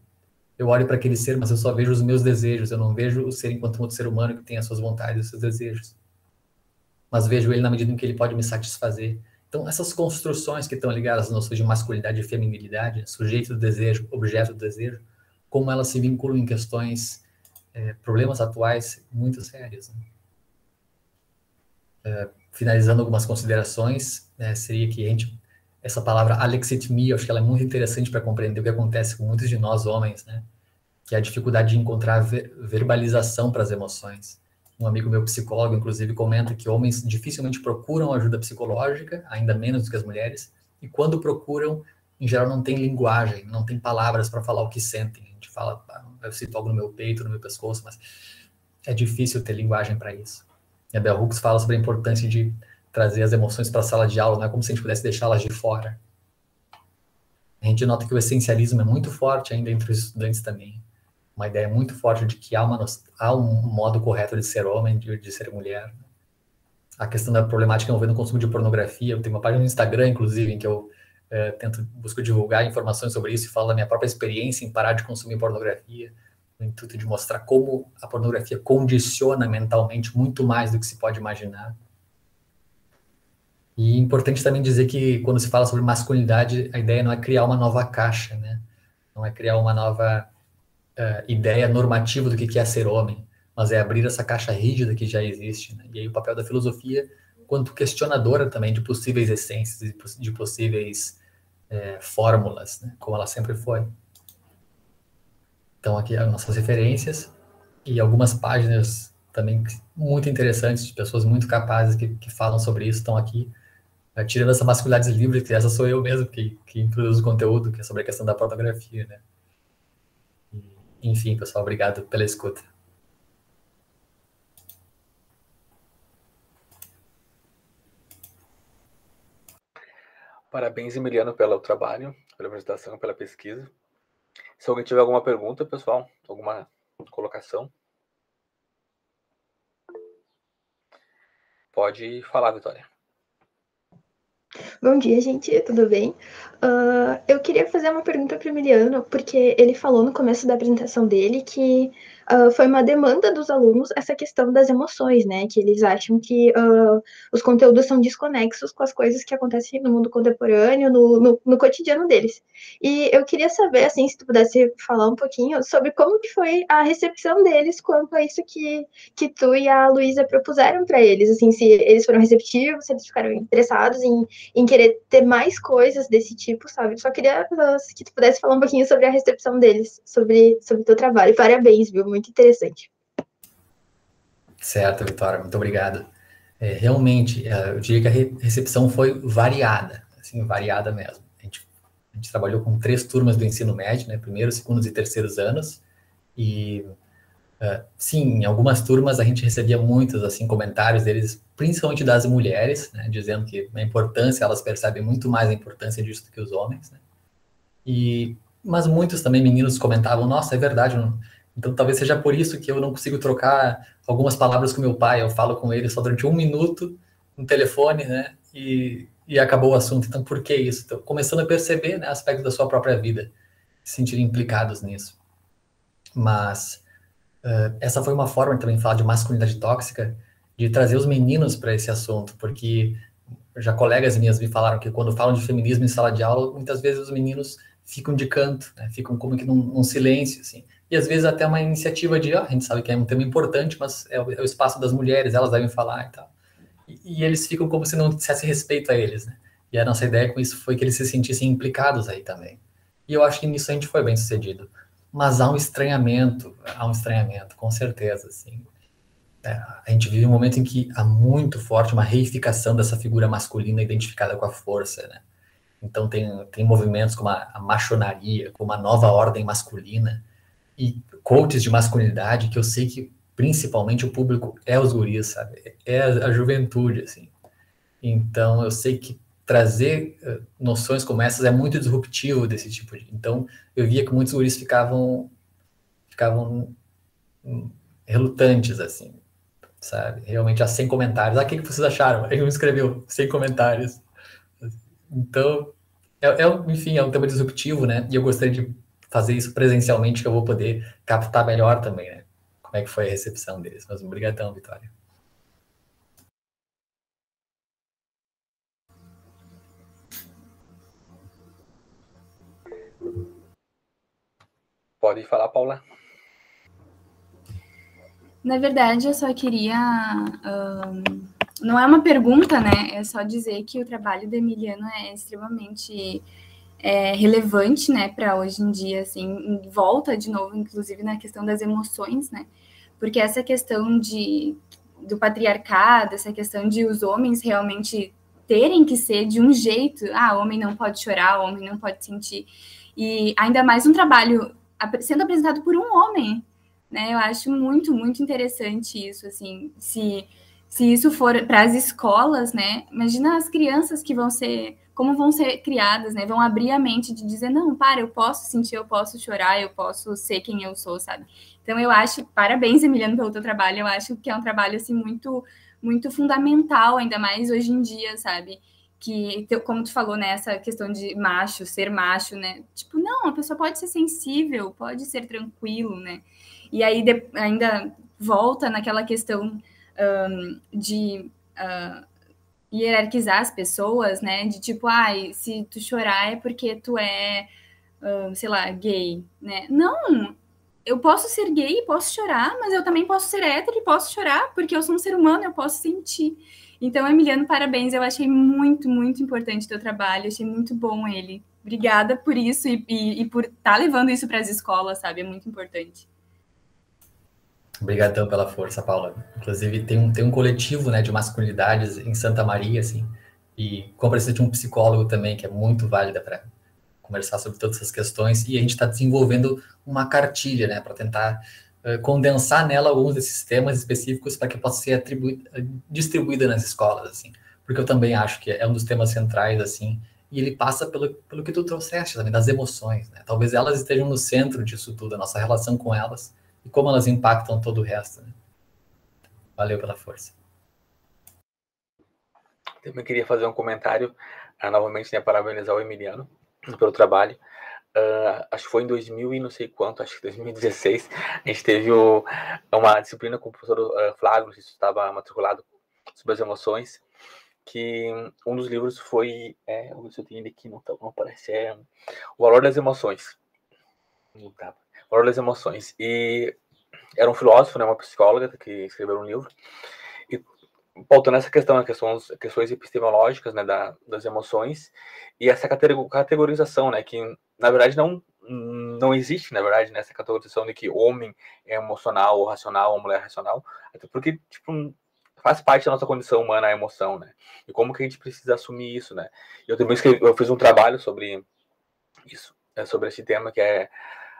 Speaker 3: eu olho para aquele ser, mas eu só vejo os meus desejos, eu não vejo o ser enquanto um outro ser humano que tem as suas vontades, os seus desejos. Mas vejo ele na medida em que ele pode me satisfazer. Então, essas construções que estão ligadas às noções de masculinidade e feminilidade, sujeito do desejo, objeto do desejo, como elas se vinculam em questões, problemas atuais muito sérios. Né? Finalizando algumas considerações, seria que essa palavra alexithymia, eu acho que ela é muito interessante para compreender o que acontece com muitos de nós homens, né? Que é a dificuldade de encontrar verbalização para as emoções. Um amigo meu, psicólogo, inclusive, comenta que homens dificilmente procuram ajuda psicológica, ainda menos do que as mulheres, e quando procuram, em geral, não tem linguagem, não tem palavras para falar o que sentem. A gente fala, eu sinto algo no meu peito, no meu pescoço, mas é difícil ter linguagem para isso. E a Bell Hooks fala sobre a importância de trazer as emoções para a sala de aula, não é como se a gente pudesse deixá-las de fora. A gente nota que o essencialismo é muito forte ainda entre os estudantes também. Uma ideia muito forte de que há um modo correto de ser homem, de ser mulher. A questão da problemática envolvendo o consumo de pornografia. Eu tenho uma página no Instagram, inclusive, em que eu busco divulgar informações sobre isso e falo da minha própria experiência em parar de consumir pornografia, no intuito de mostrar como a pornografia condiciona mentalmente muito mais do que se pode imaginar. E é importante também dizer que, quando se fala sobre masculinidade, a ideia não é criar uma nova caixa, né? Não é criar uma nova ideia normativa do que é ser homem, mas é abrir essa caixa rígida que já existe. Né? E aí o papel da filosofia, quanto questionadora também de possíveis essências, de possíveis fórmulas, né? Como ela sempre foi. Então, aqui as nossas referências e algumas páginas também muito interessantes, de pessoas muito capazes que falam sobre isso, estão aqui. Tirando essa masculinidade livre, que essa sou eu mesmo que introduzo o conteúdo, que é sobre a questão da pornografia, né? Enfim, pessoal, obrigado pela escuta.
Speaker 1: Parabéns, Emiliano, pelo trabalho, pela apresentação, pela pesquisa. Se alguém tiver alguma pergunta, pessoal, alguma colocação, pode falar, Vitória.
Speaker 2: Bom dia, gente, tudo bem? Eu queria fazer uma pergunta para o Emiliano, porque ele falou no começo da apresentação dele que foi uma demanda dos alunos essa questão das emoções, né? Que eles acham que os conteúdos são desconexos com as coisas que acontecem no mundo contemporâneo, no cotidiano deles. E eu queria saber, assim, se tu pudesse falar um pouquinho sobre como que foi a recepção deles quanto a isso que tu e a Luísa propuseram para eles, assim, se eles foram receptivos, se eles ficaram interessados em querer ter mais coisas desse tipo, sabe? Só queria que tu pudesse falar um pouquinho sobre a recepção deles, sobre o teu trabalho. Parabéns, viu? Muito interessante.
Speaker 3: Certo, Vitória, muito obrigado. Realmente, eu diria que a recepção foi variada, assim, variada mesmo. A gente trabalhou com 3 turmas do ensino médio, né, primeiros, segundos e terceiros anos, e sim, em algumas turmas a gente recebia muitos, assim, comentários deles, principalmente das mulheres, né, dizendo que a importância, elas percebem muito mais a importância disso do que os homens, né, mas muitos também meninos comentavam, nossa, é verdade, então talvez seja por isso que eu não consigo trocar algumas palavras com meu pai, eu falo com ele só durante 1 minuto no telefone, né, e acabou o assunto. Então, por que isso? Então, começando a perceber, né, aspectos da sua própria vida, se sentirem implicados nisso. Mas essa foi uma forma também de falar de masculinidade tóxica, de trazer os meninos para esse assunto, porque já colegas minhas me falaram que quando falam de feminismo em sala de aula, muitas vezes os meninos ficam de canto, né, ficam como que num silêncio, assim. E às vezes até uma iniciativa de, a gente sabe que é um tema importante, mas é o espaço das mulheres, elas devem falar e tal. E eles ficam como se não dissesse respeito a eles, né? E a nossa ideia com isso foi que eles se sentissem implicados aí também. E eu acho que nisso a gente foi bem sucedido. Mas há um estranhamento, com certeza, assim. A gente vive um momento em que há muito forte uma reificação dessa figura masculina identificada com a força, né? Então tem movimentos como a machonaria, como a nova ordem masculina, e coaches de masculinidade que eu sei que principalmente o público é os guris, sabe? É a juventude, assim. Então, eu sei que trazer noções como essas é muito disruptivo desse tipo de... Então, eu via que muitos guris ficavam relutantes, assim, sabe? Realmente, sem comentários. O que vocês acharam? Aí um escreveu, sem comentários. Então, enfim, é um tema disruptivo, né? E eu gostaria de fazer isso presencialmente, que eu vou poder captar melhor também, né? Como é que foi a recepção deles. Mas obrigadão, Vitória.
Speaker 1: Pode falar, Paula.
Speaker 4: Na verdade, eu só queria... não é uma pergunta, né? É só dizer que o trabalho do Emiliano é extremamente relevante, né, para hoje em dia, assim, volta de novo, inclusive, na questão das emoções, né? Porque essa questão do patriarcado, essa questão de os homens realmente terem que ser de um jeito, homem não pode chorar, homem não pode sentir, e ainda mais um trabalho sendo apresentado por um homem, né? Eu acho muito, muito interessante isso, assim, se isso for para as escolas, né? Imagina as crianças que como vão ser criadas, né? Vão abrir a mente de dizer, não, eu posso sentir, eu posso chorar, eu posso ser quem eu sou, sabe? Então, eu acho, parabéns, Emiliano, pelo teu trabalho, eu acho que é um trabalho, assim, muito, muito fundamental, ainda mais hoje em dia, sabe? Que, como tu falou, né, essa questão de macho, ser macho, né? Tipo, não, a pessoa pode ser sensível, pode ser tranquilo, né? E aí, ainda volta naquela questão de hierarquizar as pessoas, né? De tipo, se tu chorar é porque tu é, sei lá, gay, né? Não, eu posso ser gay e posso chorar, mas eu também posso ser hétero e posso chorar, porque eu sou um ser humano, eu posso sentir. Então, Emiliano, parabéns, eu achei muito, muito importante o teu trabalho, achei muito bom ele. Obrigada por isso e por estar levando isso para as escolas, sabe? É muito importante.
Speaker 3: Obrigadão pela força, Paula. Inclusive, tem um coletivo, né, de masculinidades em Santa Maria, assim, e como precisa de um psicólogo também, que é muito válida para conversar sobre todas essas questões, e a gente está desenvolvendo uma cartilha, né, para tentar condensar nela alguns desses temas específicos para que possa ser distribuída nas escolas, assim, porque eu também acho que é um dos temas centrais, assim, e ele passa pelo que tu trouxeste também, das emoções, né, talvez elas estejam no centro disso tudo, a nossa relação com elas, e como elas impactam todo o resto, né? Valeu pela força.
Speaker 1: Também queria fazer um comentário, novamente, né, parabenizar o Emiliano pelo trabalho. acho que foi em 2000 e não sei quanto, acho que 2016, a gente teve uma disciplina com o professor Flávio, que estava matriculado sobre as emoções, que um dos livros foi, vou ver se eu tenho ele aqui, não aparece, O Valor das Emoções. Não tava. O Valor das Emoções. E era um filósofo, né, uma psicóloga que escreveu um livro, e pautando essa questão, questões epistemológicas, né, das emoções, e essa categorização, né, que na verdade não existe, na verdade, nessa categorização de que homem é emocional ou racional, ou mulher é racional, até porque, tipo, faz parte da nossa condição humana a emoção, né, e como que a gente precisa assumir isso, né. Eu também eu fiz um trabalho sobre isso, sobre esse tema, que é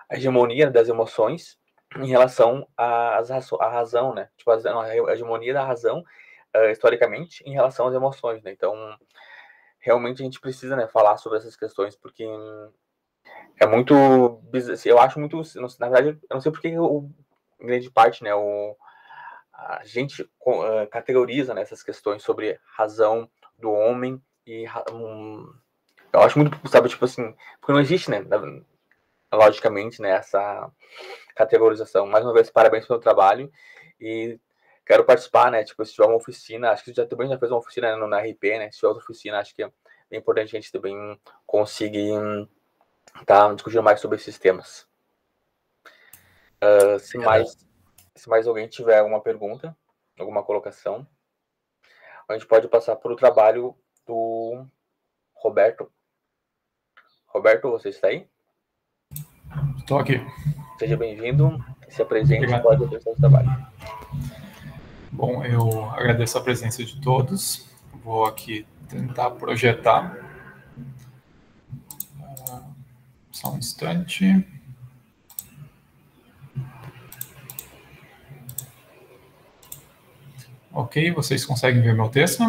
Speaker 1: a hegemonia das emoções em relação à razão, né, tipo, a hegemonia da razão, historicamente, em relação às emoções, né, então, realmente a gente precisa, né, falar sobre essas questões, porque é muito, eu acho muito, na verdade, eu não sei porque em grande parte, né, a gente categoriza, né, essas questões sobre razão do homem e eu acho muito, sabe, tipo assim, porque não existe, né, logicamente, né, essa categorização. Mais uma vez, parabéns pelo trabalho e quero participar, né, tipo, se tiver uma oficina, acho que também já fez uma oficina na RP, né, se tiver outra oficina, acho que é importante a gente também conseguir discutindo mais sobre esses temas. Se mais alguém tiver alguma pergunta, alguma colocação, a gente pode passar para o trabalho do Roberto. Roberto, você está aí?
Speaker 5: Estou aqui.
Speaker 1: Seja bem-vindo, se apresente e pode apresentar o trabalho.
Speaker 5: Bom, eu agradeço a presença de todos. Vou aqui tentar projetar. Só um instante. Ok, vocês conseguem ver meu texto?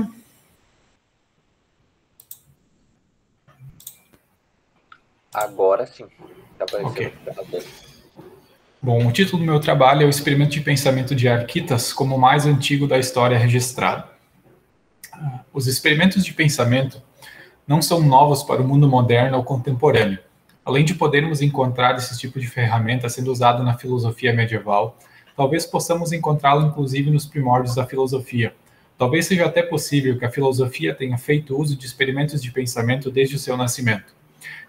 Speaker 1: Agora sim. Tá aparecendo.
Speaker 5: Okay. Bom, o título do meu trabalho é o experimento de pensamento de Arquitas como o mais antigo da história registrada. Os experimentos de pensamento não são novos para o mundo moderno ou contemporâneo. Além de podermos encontrar esse tipo de ferramenta sendo usado na filosofia medieval, talvez possamos encontrá-lo inclusive nos primórdios da filosofia. Talvez seja até possível que a filosofia tenha feito uso de experimentos de pensamento desde o seu nascimento.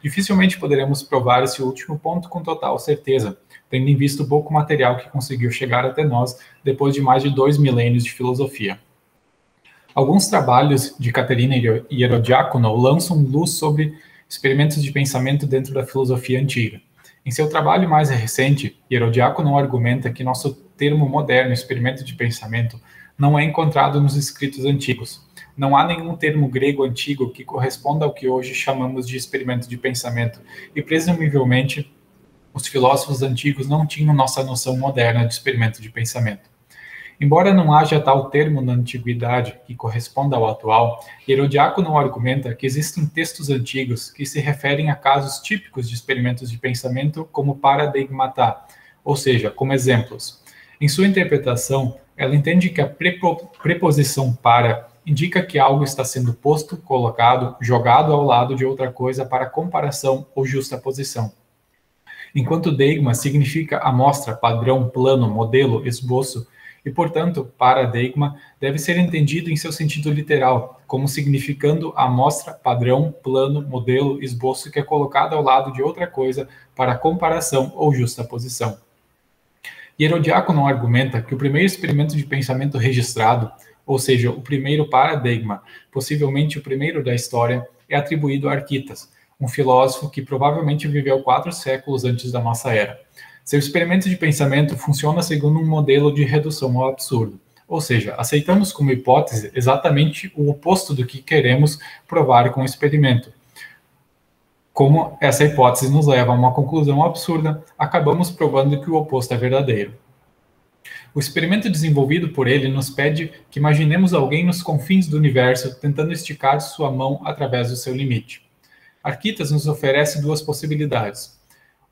Speaker 5: Dificilmente poderemos provar esse último ponto com total certeza, tendo em vista o pouco material que conseguiu chegar até nós depois de mais de 2 milênios de filosofia. Alguns trabalhos de Caterina e Herodiácono lançam luz sobre experimentos de pensamento dentro da filosofia antiga. Em seu trabalho mais recente, Herodiácono argumenta que nosso termo moderno, experimento de pensamento, não é encontrado nos escritos antigos. Não há nenhum termo grego antigo que corresponda ao que hoje chamamos de experimento de pensamento, e presumivelmente os filósofos antigos não tinham nossa noção moderna de experimento de pensamento. Embora não haja tal termo na antiguidade que corresponda ao atual, Herodiácono argumenta que existem textos antigos que se referem a casos típicos de experimentos de pensamento como paradigmata, ou seja, como exemplos. Em sua interpretação, ela entende que a preposição para indica que algo está sendo posto, colocado, jogado ao lado de outra coisa para comparação ou justaposição. Enquanto deigma significa amostra, padrão, plano, modelo, esboço, e, portanto, paradigma deve ser entendido em seu sentido literal, como significando a amostra, padrão, plano, modelo, esboço que é colocado ao lado de outra coisa para comparação ou justaposição. Herodiácono argumenta que o primeiro experimento de pensamento registrado, ou seja, o primeiro paradigma, possivelmente o primeiro da história, é atribuído a Arquitas, um filósofo que provavelmente viveu 4 séculos antes da nossa era. Seu experimento de pensamento funciona segundo um modelo de redução ao absurdo, ou seja, aceitamos como hipótese exatamente o oposto do que queremos provar com o experimento. Como essa hipótese nos leva a uma conclusão absurda, acabamos provando que o oposto é verdadeiro. O experimento desenvolvido por ele nos pede que imaginemos alguém nos confins do universo tentando esticar sua mão através do seu limite. Arquitas nos oferece 2 possibilidades.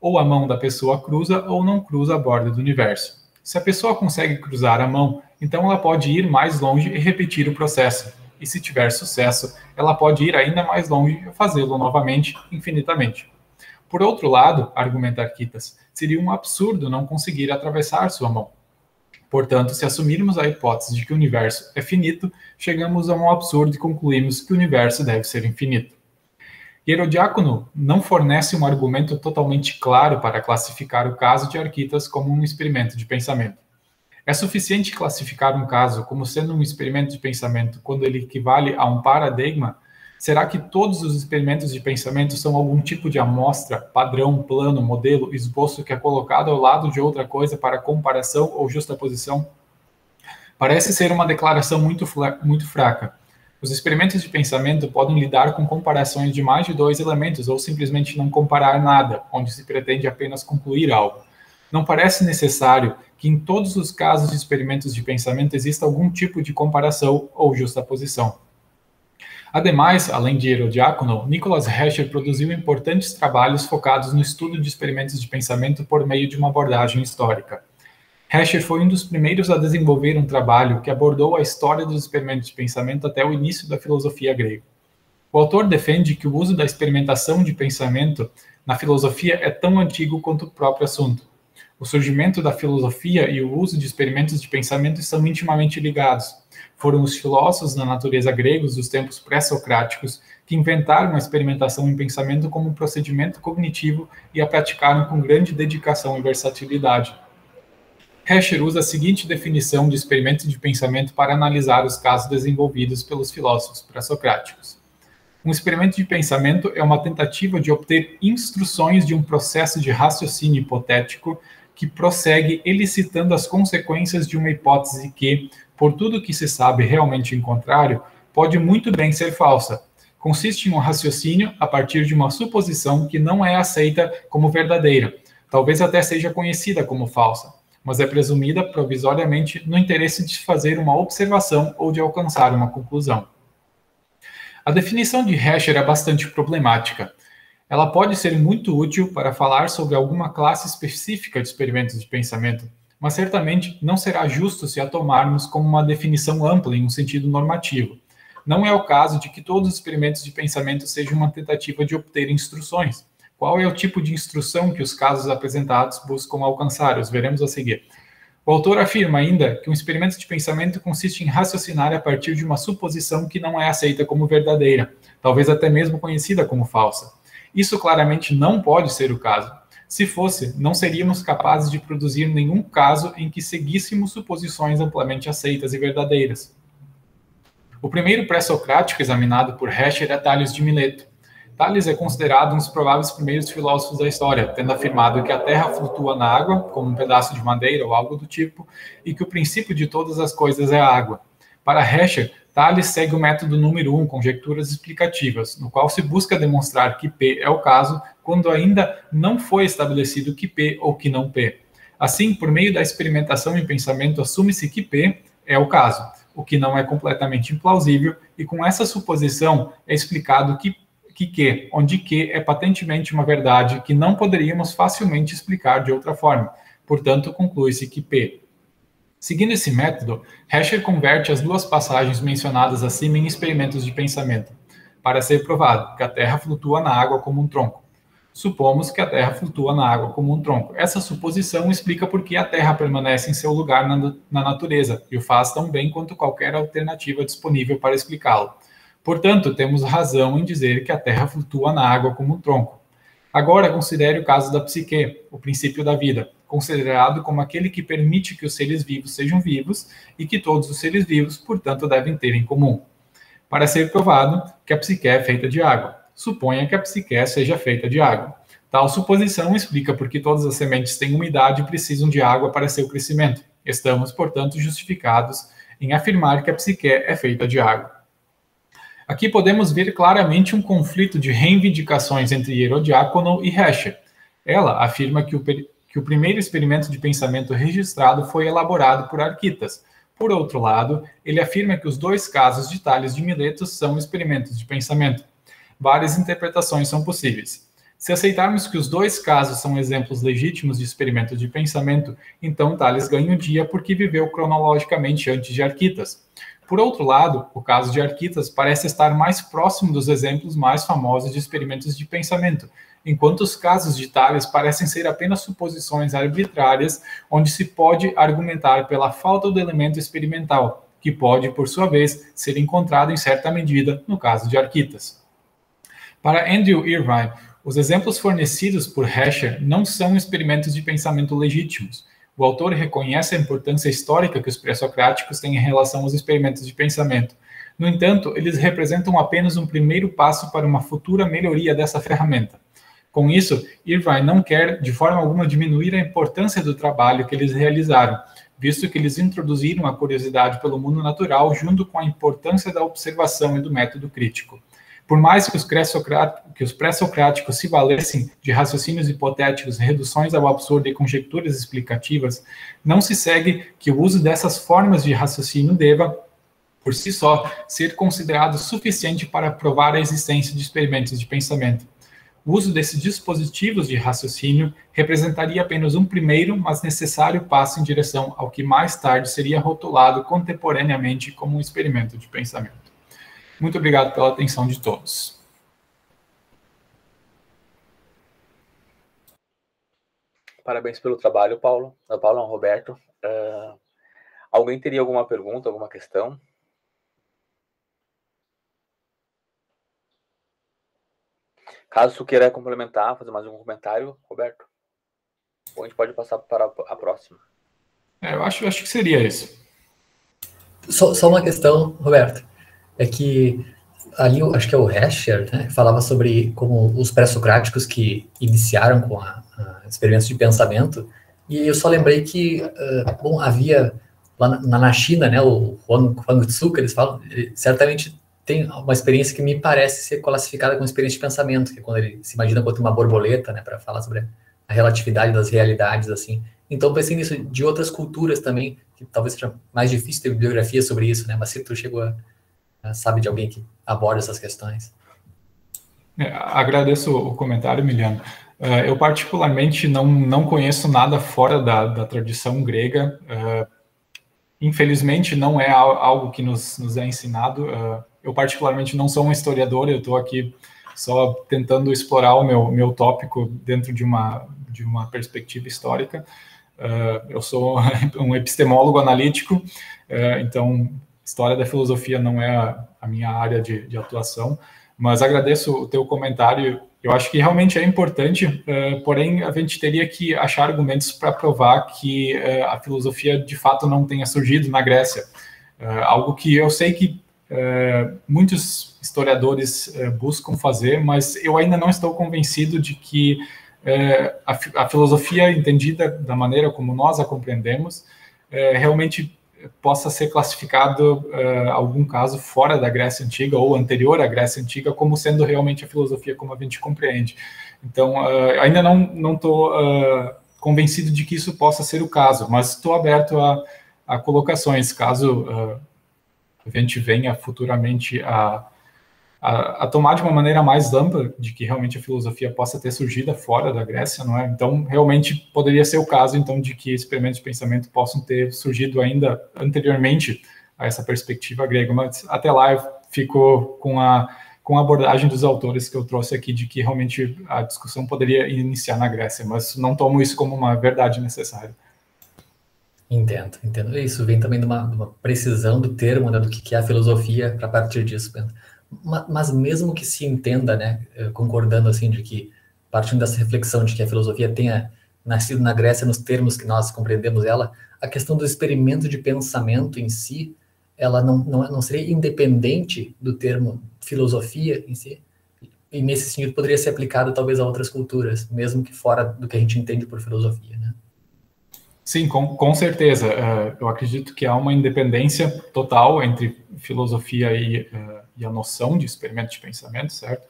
Speaker 5: Ou a mão da pessoa cruza ou não cruza a borda do universo. Se a pessoa consegue cruzar a mão, então ela pode ir mais longe e repetir o processo. E se tiver sucesso, ela pode ir ainda mais longe e fazê-lo novamente, infinitamente. Por outro lado, argumenta Arquitas, seria um absurdo não conseguir atravessar sua mão. Portanto, se assumirmos a hipótese de que o universo é finito, chegamos a um absurdo e concluímos que o universo deve ser infinito. Hierodiácono não fornece um argumento totalmente claro para classificar o caso de Arquitas como um experimento de pensamento. É suficiente classificar um caso como sendo um experimento de pensamento quando ele equivale a um paradigma? Será que todos os experimentos de pensamento são algum tipo de amostra, padrão, plano, modelo, esboço que é colocado ao lado de outra coisa para comparação ou justaposição? Parece ser uma declaração muito fraca. Os experimentos de pensamento podem lidar com comparações de mais de dois elementos ou simplesmente não comparar nada, onde se pretende apenas concluir algo. Não parece necessário que em todos os casos de experimentos de pensamento exista algum tipo de comparação ou justaposição. Ademais, além de Hierodiácono, Nicholas Heschel produziu importantes trabalhos focados no estudo de experimentos de pensamento por meio de uma abordagem histórica. Heschel foi um dos primeiros a desenvolver um trabalho que abordou a história dos experimentos de pensamento até o início da filosofia grega. O autor defende que o uso da experimentação de pensamento na filosofia é tão antigo quanto o próprio assunto. O surgimento da filosofia e o uso de experimentos de pensamento estão intimamente ligados. Foram os filósofos da natureza gregos dos tempos pré-socráticos que inventaram a experimentação em pensamento como um procedimento cognitivo e a praticaram com grande dedicação e versatilidade. Heschel usa a seguinte definição de experimento de pensamento para analisar os casos desenvolvidos pelos filósofos pré-socráticos. Um experimento de pensamento é uma tentativa de obter instruções de um processo de raciocínio hipotético que prossegue elicitando as consequências de uma hipótese que, por tudo que se sabe realmente em contrário, pode muito bem ser falsa. Consiste em um raciocínio a partir de uma suposição que não é aceita como verdadeira, talvez até seja conhecida como falsa, mas é presumida provisoriamente no interesse de fazer uma observação ou de alcançar uma conclusão. A definição de Heschel é bastante problemática. Ela pode ser muito útil para falar sobre alguma classe específica de experimentos de pensamento, mas certamente não será justo se a tomarmos como uma definição ampla em um sentido normativo. Não é o caso de que todos os experimentos de pensamento sejam uma tentativa de obter instruções. Qual é o tipo de instrução que os casos apresentados buscam alcançar? Os veremos a seguir. O autor afirma ainda que um experimento de pensamento consiste em raciocinar a partir de uma suposição que não é aceita como verdadeira, talvez até mesmo conhecida como falsa. Isso claramente não pode ser o caso. Se fosse, não seríamos capazes de produzir nenhum caso em que seguíssemos suposições amplamente aceitas e verdadeiras. O primeiro pré-socrático examinado por Heschel é Tales de Mileto. Tales é considerado um dos prováveis primeiros filósofos da história, tendo afirmado que a Terra flutua na água, como um pedaço de madeira ou algo do tipo, e que o princípio de todas as coisas é a água. Para Heschel, Tales segue o método número 1, conjecturas explicativas, no qual se busca demonstrar que P é o caso quando ainda não foi estabelecido que P ou que não P. Assim, por meio da experimentação em pensamento, assume-se que P é o caso, o que não é completamente implausível, e com essa suposição é explicado onde Q é patentemente uma verdade que não poderíamos facilmente explicar de outra forma. Portanto, conclui-se que P. Seguindo esse método, Heschel converte as duas passagens mencionadas acima em experimentos de pensamento, para ser provado que a Terra flutua na água como um tronco. Supomos que a Terra flutua na água como um tronco. Essa suposição explica por que a Terra permanece em seu lugar na natureza, e o faz tão bem quanto qualquer alternativa disponível para explicá-lo. Portanto, temos razão em dizer que a Terra flutua na água como um tronco. Agora, considere o caso da psique, o princípio da vida, considerado como aquele que permite que os seres vivos sejam vivos e que todos os seres vivos, portanto, devem ter em comum. Para ser provado que a psique é feita de água, suponha que a psique seja feita de água. Tal suposição explica por que todas as sementes têm umidade e precisam de água para seu crescimento. Estamos, portanto, justificados em afirmar que a psique é feita de água. Aqui podemos ver claramente um conflito de reivindicações entre Hierodiácono e Heschel. Ela afirma que o primeiro experimento de pensamento registrado foi elaborado por Arquitas. Por outro lado, ele afirma que os dois casos de Tales de Mileto são experimentos de pensamento. Várias interpretações são possíveis. Se aceitarmos que os dois casos são exemplos legítimos de experimento de pensamento, então Tales ganha um dia porque viveu cronologicamente antes de Arquitas. Por outro lado, o caso de Arquitas parece estar mais próximo dos exemplos mais famosos de experimentos de pensamento, enquanto os casos de Tales parecem ser apenas suposições arbitrárias, onde se pode argumentar pela falta do elemento experimental, que pode, por sua vez, ser encontrado em certa medida no caso de Arquitas. Para Andrew Irvine, os exemplos fornecidos por Heschel não são experimentos de pensamento legítimos. O autor reconhece a importância histórica que os pré-socráticos têm em relação aos experimentos de pensamento. No entanto, eles representam apenas um primeiro passo para uma futura melhoria dessa ferramenta. Com isso, Irvine não quer, de forma alguma, diminuir a importância do trabalho que eles realizaram, visto que eles introduziram a curiosidade pelo mundo natural junto com a importância da observação e do método crítico. Por mais que os pré-socráticos se valessem de raciocínios hipotéticos, reduções ao absurdo e conjecturas explicativas, não se segue que o uso dessas formas de raciocínio deva, por si só, ser considerado suficiente para provar a existência de experimentos de pensamento. O uso desses dispositivos de raciocínio representaria apenas um primeiro, mas necessário passo em direção ao que mais tarde seria rotulado contemporaneamente como um experimento de pensamento. Muito obrigado pela atenção de todos.
Speaker 1: Parabéns pelo trabalho, Paulo. Paulo, Roberto. Alguém teria alguma pergunta, alguma questão? Caso tu queira complementar, fazer mais um comentário, Roberto, ou a gente pode passar para a próxima.
Speaker 5: Eu acho que seria isso.
Speaker 3: Só uma questão, Roberto. É que ali, acho que é o Heschel, né, falava sobre como os pré-socráticos que iniciaram com a experiência de pensamento, e eu só lembrei que, havia lá na China, né, o Huang Tzu, que eles falam, ele certamente tem uma experiência que me parece ser classificada como experiência de pensamento, que é quando ele se imagina quanto uma borboleta, né, para falar sobre a relatividade das realidades, assim. Então, pensei nisso, de outras culturas também, que talvez seja mais difícil ter bibliografia sobre isso, né, mas se tu chegou sabe de alguém que aborda essas questões?
Speaker 5: Agradeço o comentário, Emiliano. Eu particularmente não conheço nada fora da tradição grega. Infelizmente, não é algo que nos é ensinado. Eu particularmente não sou um historiador, eu estou aqui só tentando explorar o meu tópico dentro de uma perspectiva histórica. Eu sou um epistemólogo analítico, então história da filosofia não é a minha área de atuação, mas agradeço o teu comentário. Eu acho que realmente é importante, porém a gente teria que achar argumentos para provar que a filosofia de fato não tenha surgido na Grécia. Algo que eu sei que muitos historiadores buscam fazer, mas eu ainda não estou convencido de que a filosofia entendida da maneira como nós a compreendemos realmente possa ser classificado algum caso fora da Grécia Antiga ou anterior à Grécia Antiga como sendo realmente a filosofia como a gente compreende. Então, ainda não estou convencido de que isso possa ser o caso, mas estou aberto a colocações, caso a gente venha futuramente a tomar de uma maneira mais ampla de que realmente a filosofia possa ter surgido fora da Grécia, não é? Então, realmente poderia ser o caso, então, de que experimentos de pensamento possam ter surgido ainda anteriormente a essa perspectiva grega, mas até lá eu fico com a abordagem dos autores que eu trouxe aqui, de que realmente a discussão poderia iniciar na Grécia, mas não tomo isso como uma verdade necessária.
Speaker 3: Entendo. Isso vem também de uma precisão do termo, né, do que é a filosofia, para partir disso. Mas mesmo que se entenda, né, concordando assim, de que, partindo dessa reflexão de que a filosofia tenha nascido na Grécia nos termos que nós compreendemos ela, a questão do experimento de pensamento em si, ela não seria independente do termo filosofia em si, e nesse sentido poderia ser aplicado talvez a outras culturas, mesmo que fora do que a gente entende por filosofia, né?
Speaker 5: Sim, com certeza. Eu acredito que há uma independência total entre filosofia e a noção de experimento de pensamento, certo?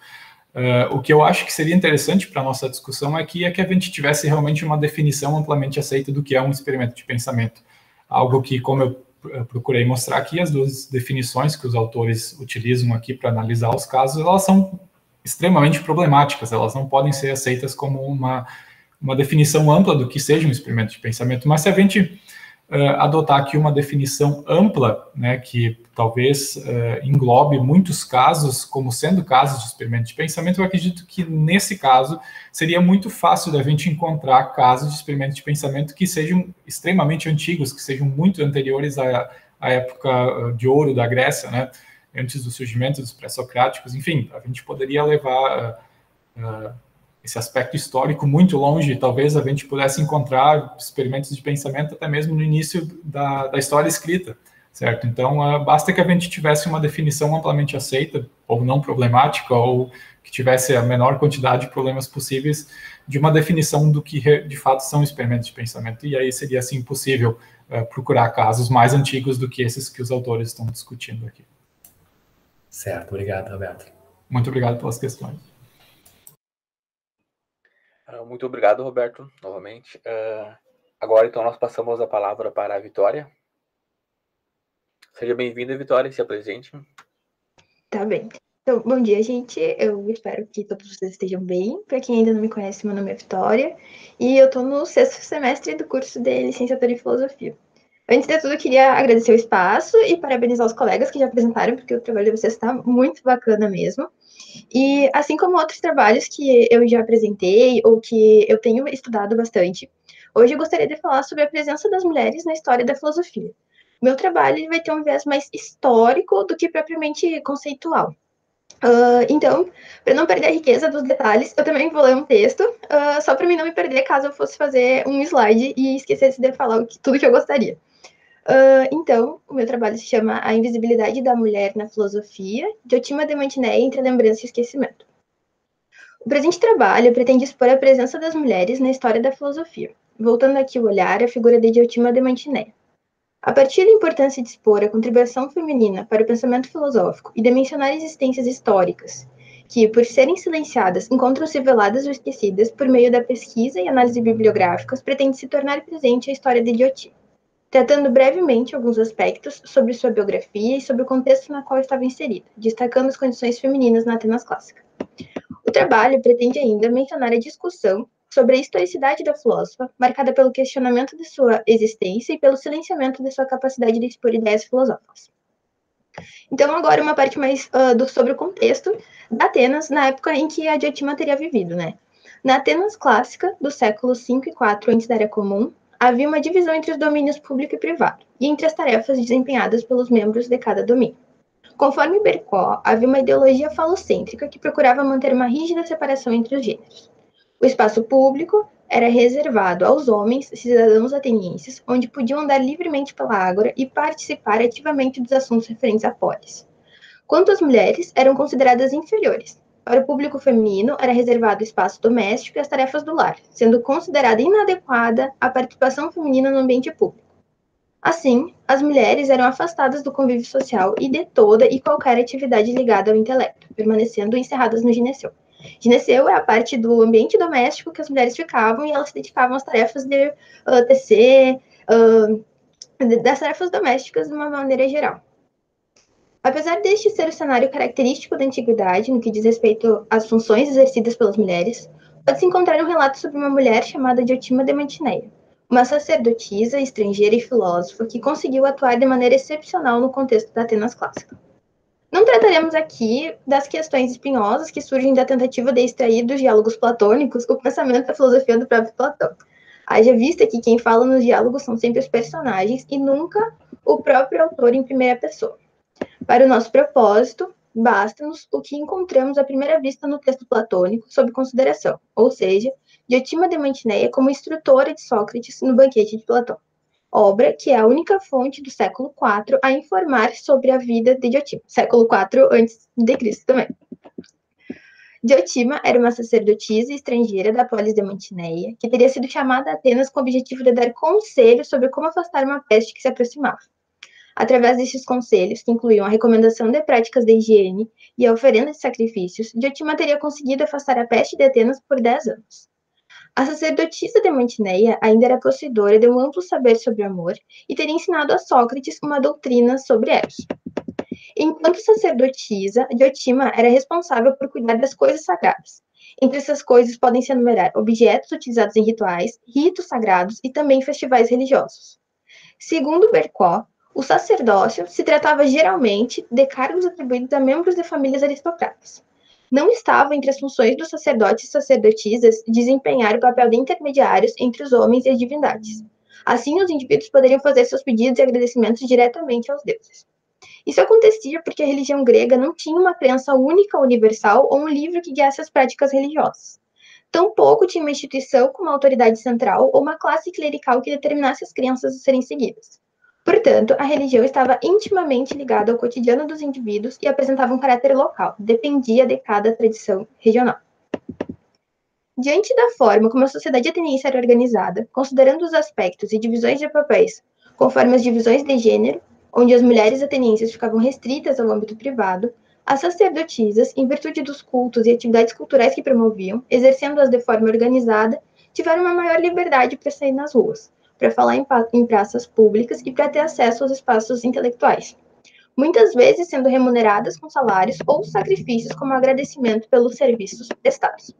Speaker 5: O que eu acho que seria interessante para a nossa discussão é que a gente tivesse realmente uma definição amplamente aceita do que é um experimento de pensamento. Algo que, como eu procurei mostrar aqui, as duas definições que os autores utilizam aqui para analisar os casos, elas são extremamente problemáticas, elas não podem ser aceitas como uma definição ampla do que seja um experimento de pensamento, mas se a gente adotar aqui uma definição ampla, né, que talvez englobe muitos casos, como sendo casos de experimento de pensamento. Eu acredito que, nesse caso, seria muito fácil da gente encontrar casos de experimento de pensamento que sejam extremamente antigos, que sejam muito anteriores à época de ouro da Grécia, né, antes do surgimento dos pré-socráticos. Enfim, a gente poderia levar esse aspecto histórico muito longe. Talvez a gente pudesse encontrar experimentos de pensamento até mesmo no início da história escrita, certo? Então, basta que a gente tivesse uma definição amplamente aceita, ou não problemática, ou que tivesse a menor quantidade de problemas possíveis, de uma definição do que de fato são experimentos de pensamento. E aí seria, assim, possível procurar casos mais antigos do que esses que os autores estão discutindo aqui.
Speaker 3: Certo, obrigado, Roberto.
Speaker 5: Muito obrigado pelas questões.
Speaker 1: Muito obrigado, Roberto, novamente. Agora, então, nós passamos a palavra para a Vitória. Seja bem-vinda, Vitória, se apresente.
Speaker 2: Tá bem. Então, bom dia, gente. Eu espero que todos vocês estejam bem. Para quem ainda não me conhece, meu nome é Vitória e eu estou no 6º semestre do curso de Licenciatura em Filosofia. Antes de tudo, eu queria agradecer o espaço e parabenizar os colegas que já apresentaram, porque o trabalho de vocês está muito bacana mesmo. E assim como outros trabalhos que eu já apresentei ou que eu tenho estudado bastante, hoje eu gostaria de falar sobre a presença das mulheres na história da filosofia. Meu trabalho vai ter um viés mais histórico do que propriamente conceitual. Então, para não perder a riqueza dos detalhes, eu também vou ler um texto, só para mim não me perder caso eu fosse fazer um slide e esquecesse de falar tudo que eu gostaria. Então, o meu trabalho se chama A Invisibilidade da Mulher na Filosofia, Diotima de Mantineia entre a Lembrança e o Esquecimento. O presente trabalho pretende expor a presença das mulheres na história da filosofia, voltando aqui o olhar à figura de Diotima de Mantineia. A partir da importância de expor a contribuição feminina para o pensamento filosófico e de mencionar existências históricas, que, por serem silenciadas, encontram-se veladas ou esquecidas por meio da pesquisa e análise bibliográficas, pretende se tornar presente a história de Diotima, tratando brevemente alguns aspectos sobre sua biografia e sobre o contexto na qual estava inserida, destacando as condições femininas na Atenas clássica. O trabalho pretende ainda mencionar a discussão sobre a historicidade da filósofa, marcada pelo questionamento de sua existência e pelo silenciamento de sua capacidade de expor ideias filosóficas. Então, agora uma parte mais sobre o contexto da Atenas na época em que a Diotima teria vivido, né? Na Atenas clássica, do século 5 e 4 antes da Era Comum, havia uma divisão entre os domínios público e privado, e entre as tarefas desempenhadas pelos membros de cada domínio. Conforme Bercot, havia uma ideologia falocêntrica que procurava manter uma rígida separação entre os gêneros. O espaço público era reservado aos homens, cidadãos atenienses, onde podiam andar livremente pela ágora e participar ativamente dos assuntos referentes à polis. Quanto às mulheres, eram consideradas inferiores. Para o público feminino, era reservado o espaço doméstico e as tarefas do lar, sendo considerada inadequada a participação feminina no ambiente público. Assim, as mulheres eram afastadas do convívio social e de toda e qualquer atividade ligada ao intelecto, permanecendo encerradas no gineceu. Gineceu é a parte do ambiente doméstico que as mulheres ficavam e elas se dedicavam às tarefas de tecer, das tarefas domésticas de uma maneira geral. Apesar deste ser o cenário característico da antiguidade, no que diz respeito às funções exercidas pelas mulheres, pode-se encontrar um relato sobre uma mulher chamada Diotima de Mantineia, uma sacerdotisa, estrangeira e filósofa que conseguiu atuar de maneira excepcional no contexto da Atenas clássica. Não trataremos aqui das questões espinhosas que surgem da tentativa de extrair dos diálogos platônicos o pensamento da filosofia do próprio Platão. Haja vista que quem fala nos diálogos são sempre os personagens e nunca o próprio autor em primeira pessoa. Para o nosso propósito, basta-nos o que encontramos à primeira vista no texto platônico sob consideração, ou seja, Diotima de Mantineia como instrutora de Sócrates no banquete de Platão, obra que é a única fonte do século IV a informar sobre a vida de Diotima, século IV a.C. também. Diotima era uma sacerdotisa estrangeira da polis de Mantineia, que teria sido chamada a Atenas com o objetivo de dar conselhos sobre como afastar uma peste que se aproximava. Através destes conselhos, que incluíam a recomendação de práticas de higiene e a oferenda de sacrifícios, Diotima teria conseguido afastar a peste de Atenas por 10 anos. A sacerdotisa de Mantineia ainda era possuidora de um amplo saber sobre o amor e teria ensinado a Sócrates uma doutrina sobre Eros. Enquanto sacerdotisa, Diotima era responsável por cuidar das coisas sagradas. Entre essas coisas podem se enumerar objetos utilizados em rituais, ritos sagrados e também festivais religiosos. Segundo Bercot, o sacerdócio se tratava geralmente de cargos atribuídos a membros de famílias aristocratas. Não estava entre as funções dos sacerdotes e sacerdotisas desempenhar o papel de intermediários entre os homens e as divindades. Assim, os indivíduos poderiam fazer seus pedidos e agradecimentos diretamente aos deuses. Isso acontecia porque a religião grega não tinha uma crença única, universal ou um livro que guiasse as práticas religiosas. Tampouco tinha uma instituição com uma autoridade central ou uma classe clerical que determinasse as crenças a serem seguidas. Portanto, a religião estava intimamente ligada ao cotidiano dos indivíduos e apresentava um caráter local, dependia de cada tradição regional. Diante da forma como a sociedade ateniense era organizada, considerando os aspectos e divisões de papéis, conforme as divisões de gênero, onde as mulheres atenienses ficavam restritas ao âmbito privado, as sacerdotisas, em virtude dos cultos e atividades culturais que promoviam, exercendo-as de forma organizada, tiveram uma maior liberdade para sair nas ruas, para falar em praças públicas e para ter acesso aos espaços intelectuais, muitas vezes sendo remuneradas com salários ou sacrifícios como agradecimento pelos serviços prestados.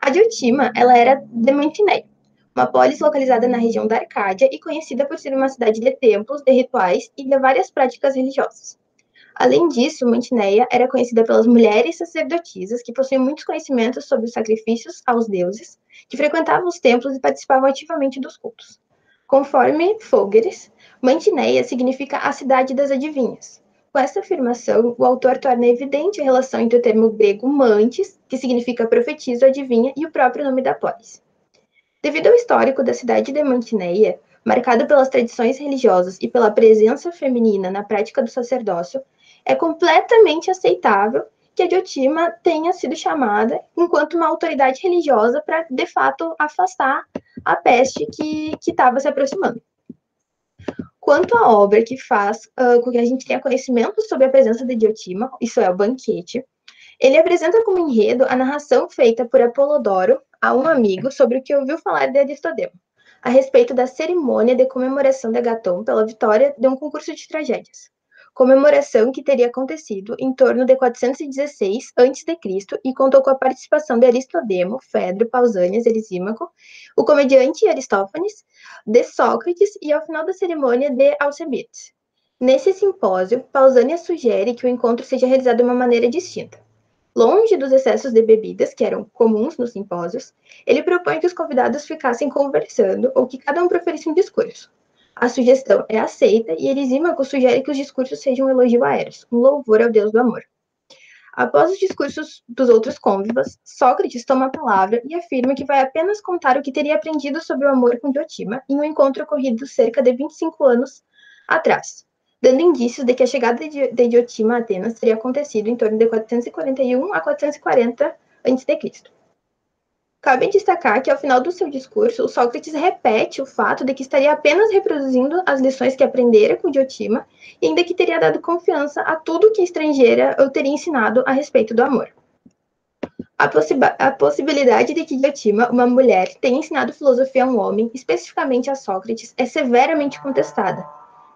Speaker 2: A Diotima, ela era de Mantineia, uma polis localizada na região da Arcádia e conhecida por ser uma cidade de templos, de rituais e de várias práticas religiosas. Além disso, Mantineia era conhecida pelas mulheres sacerdotisas que possuíam muitos conhecimentos sobre os sacrifícios aos deuses, que frequentavam os templos e participavam ativamente dos cultos. Conforme Fougeres, Mantineia significa a cidade das adivinhas. Com essa afirmação, o autor torna evidente a relação entre o termo grego mantis, que significa profetisa ou adivinha, e o próprio nome da polis. Devido ao histórico da cidade de Mantineia, marcado pelas tradições religiosas e pela presença feminina na prática do sacerdócio, é completamente aceitável que a Diotima tenha sido chamada enquanto uma autoridade religiosa para, de fato, afastar a peste que estava se aproximando. Quanto à obra que faz com que a gente tenha conhecimento sobre a presença de Diotima, isso é, o banquete, ele apresenta como enredo a narração feita por Apolodoro a um amigo sobre o que ouviu falar de Aristodemo, a respeito da cerimônia de comemoração de Agaton pela vitória de um concurso de tragédias. Comemoração que teria acontecido em torno de 416 a.C. e contou com a participação de Aristodemo, Fedro, Pausanias, Erisímaco, o comediante Aristófanes, de Sócrates e, ao final da cerimônia, de Alcebiades. Nesse simpósio, Pausanias sugere que o encontro seja realizado de uma maneira distinta. Longe dos excessos de bebidas, que eram comuns nos simpósios, ele propõe que os convidados ficassem conversando ou que cada um proferisse um discurso. A sugestão é aceita e Erisímaco sugere que os discursos sejam um elogio a Eros, um louvor ao deus do amor. Após os discursos dos outros cônvivas, Sócrates toma a palavra e afirma que vai apenas contar o que teria aprendido sobre o amor com Diotima em um encontro ocorrido cerca de 25 anos atrás, dando indícios de que a chegada de Diotima a Atenas teria acontecido em torno de 441 a 440 a.C. Cabe destacar que, ao final do seu discurso, o Sócrates repete o fato de que estaria apenas reproduzindo as lições que aprendera com Diotima e ainda que teria dado confiança a tudo que a estrangeira teria ensinado a respeito do amor. A possibilidade de que Diotima, uma mulher, tenha ensinado filosofia a um homem, especificamente a Sócrates, é severamente contestada,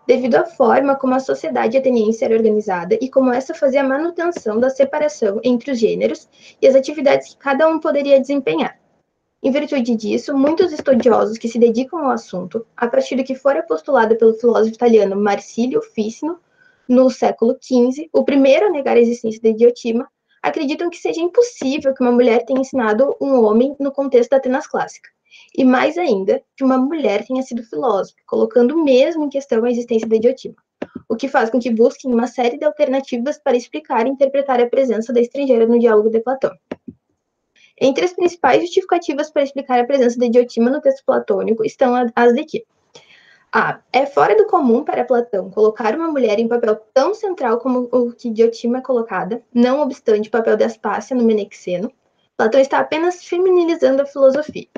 Speaker 2: devido à forma como a sociedade ateniense era organizada e como essa fazia a manutenção da separação entre os gêneros e as atividades que cada um poderia desempenhar. Em virtude disso, muitos estudiosos que se dedicam ao assunto, a partir do que fora postulado pelo filósofo italiano Marsilio Ficino, no século XV, o primeiro a negar a existência de Diotima, acreditam que seja impossível que uma mulher tenha ensinado um homem no contexto da Atenas clássica, e mais ainda, que uma mulher tenha sido filósofa, colocando mesmo em questão a existência de Diotima, o que faz com que busquem uma série de alternativas para explicar e interpretar a presença da estrangeira no diálogo de Platão. Entre as principais justificativas para explicar a presença de Diotima no texto platônico estão as de que é fora do comum para Platão colocar uma mulher em papel tão central como o que Diotima é colocada, não obstante o papel de Aspásia no Menexeno. Platão está apenas feminilizando a filosofia.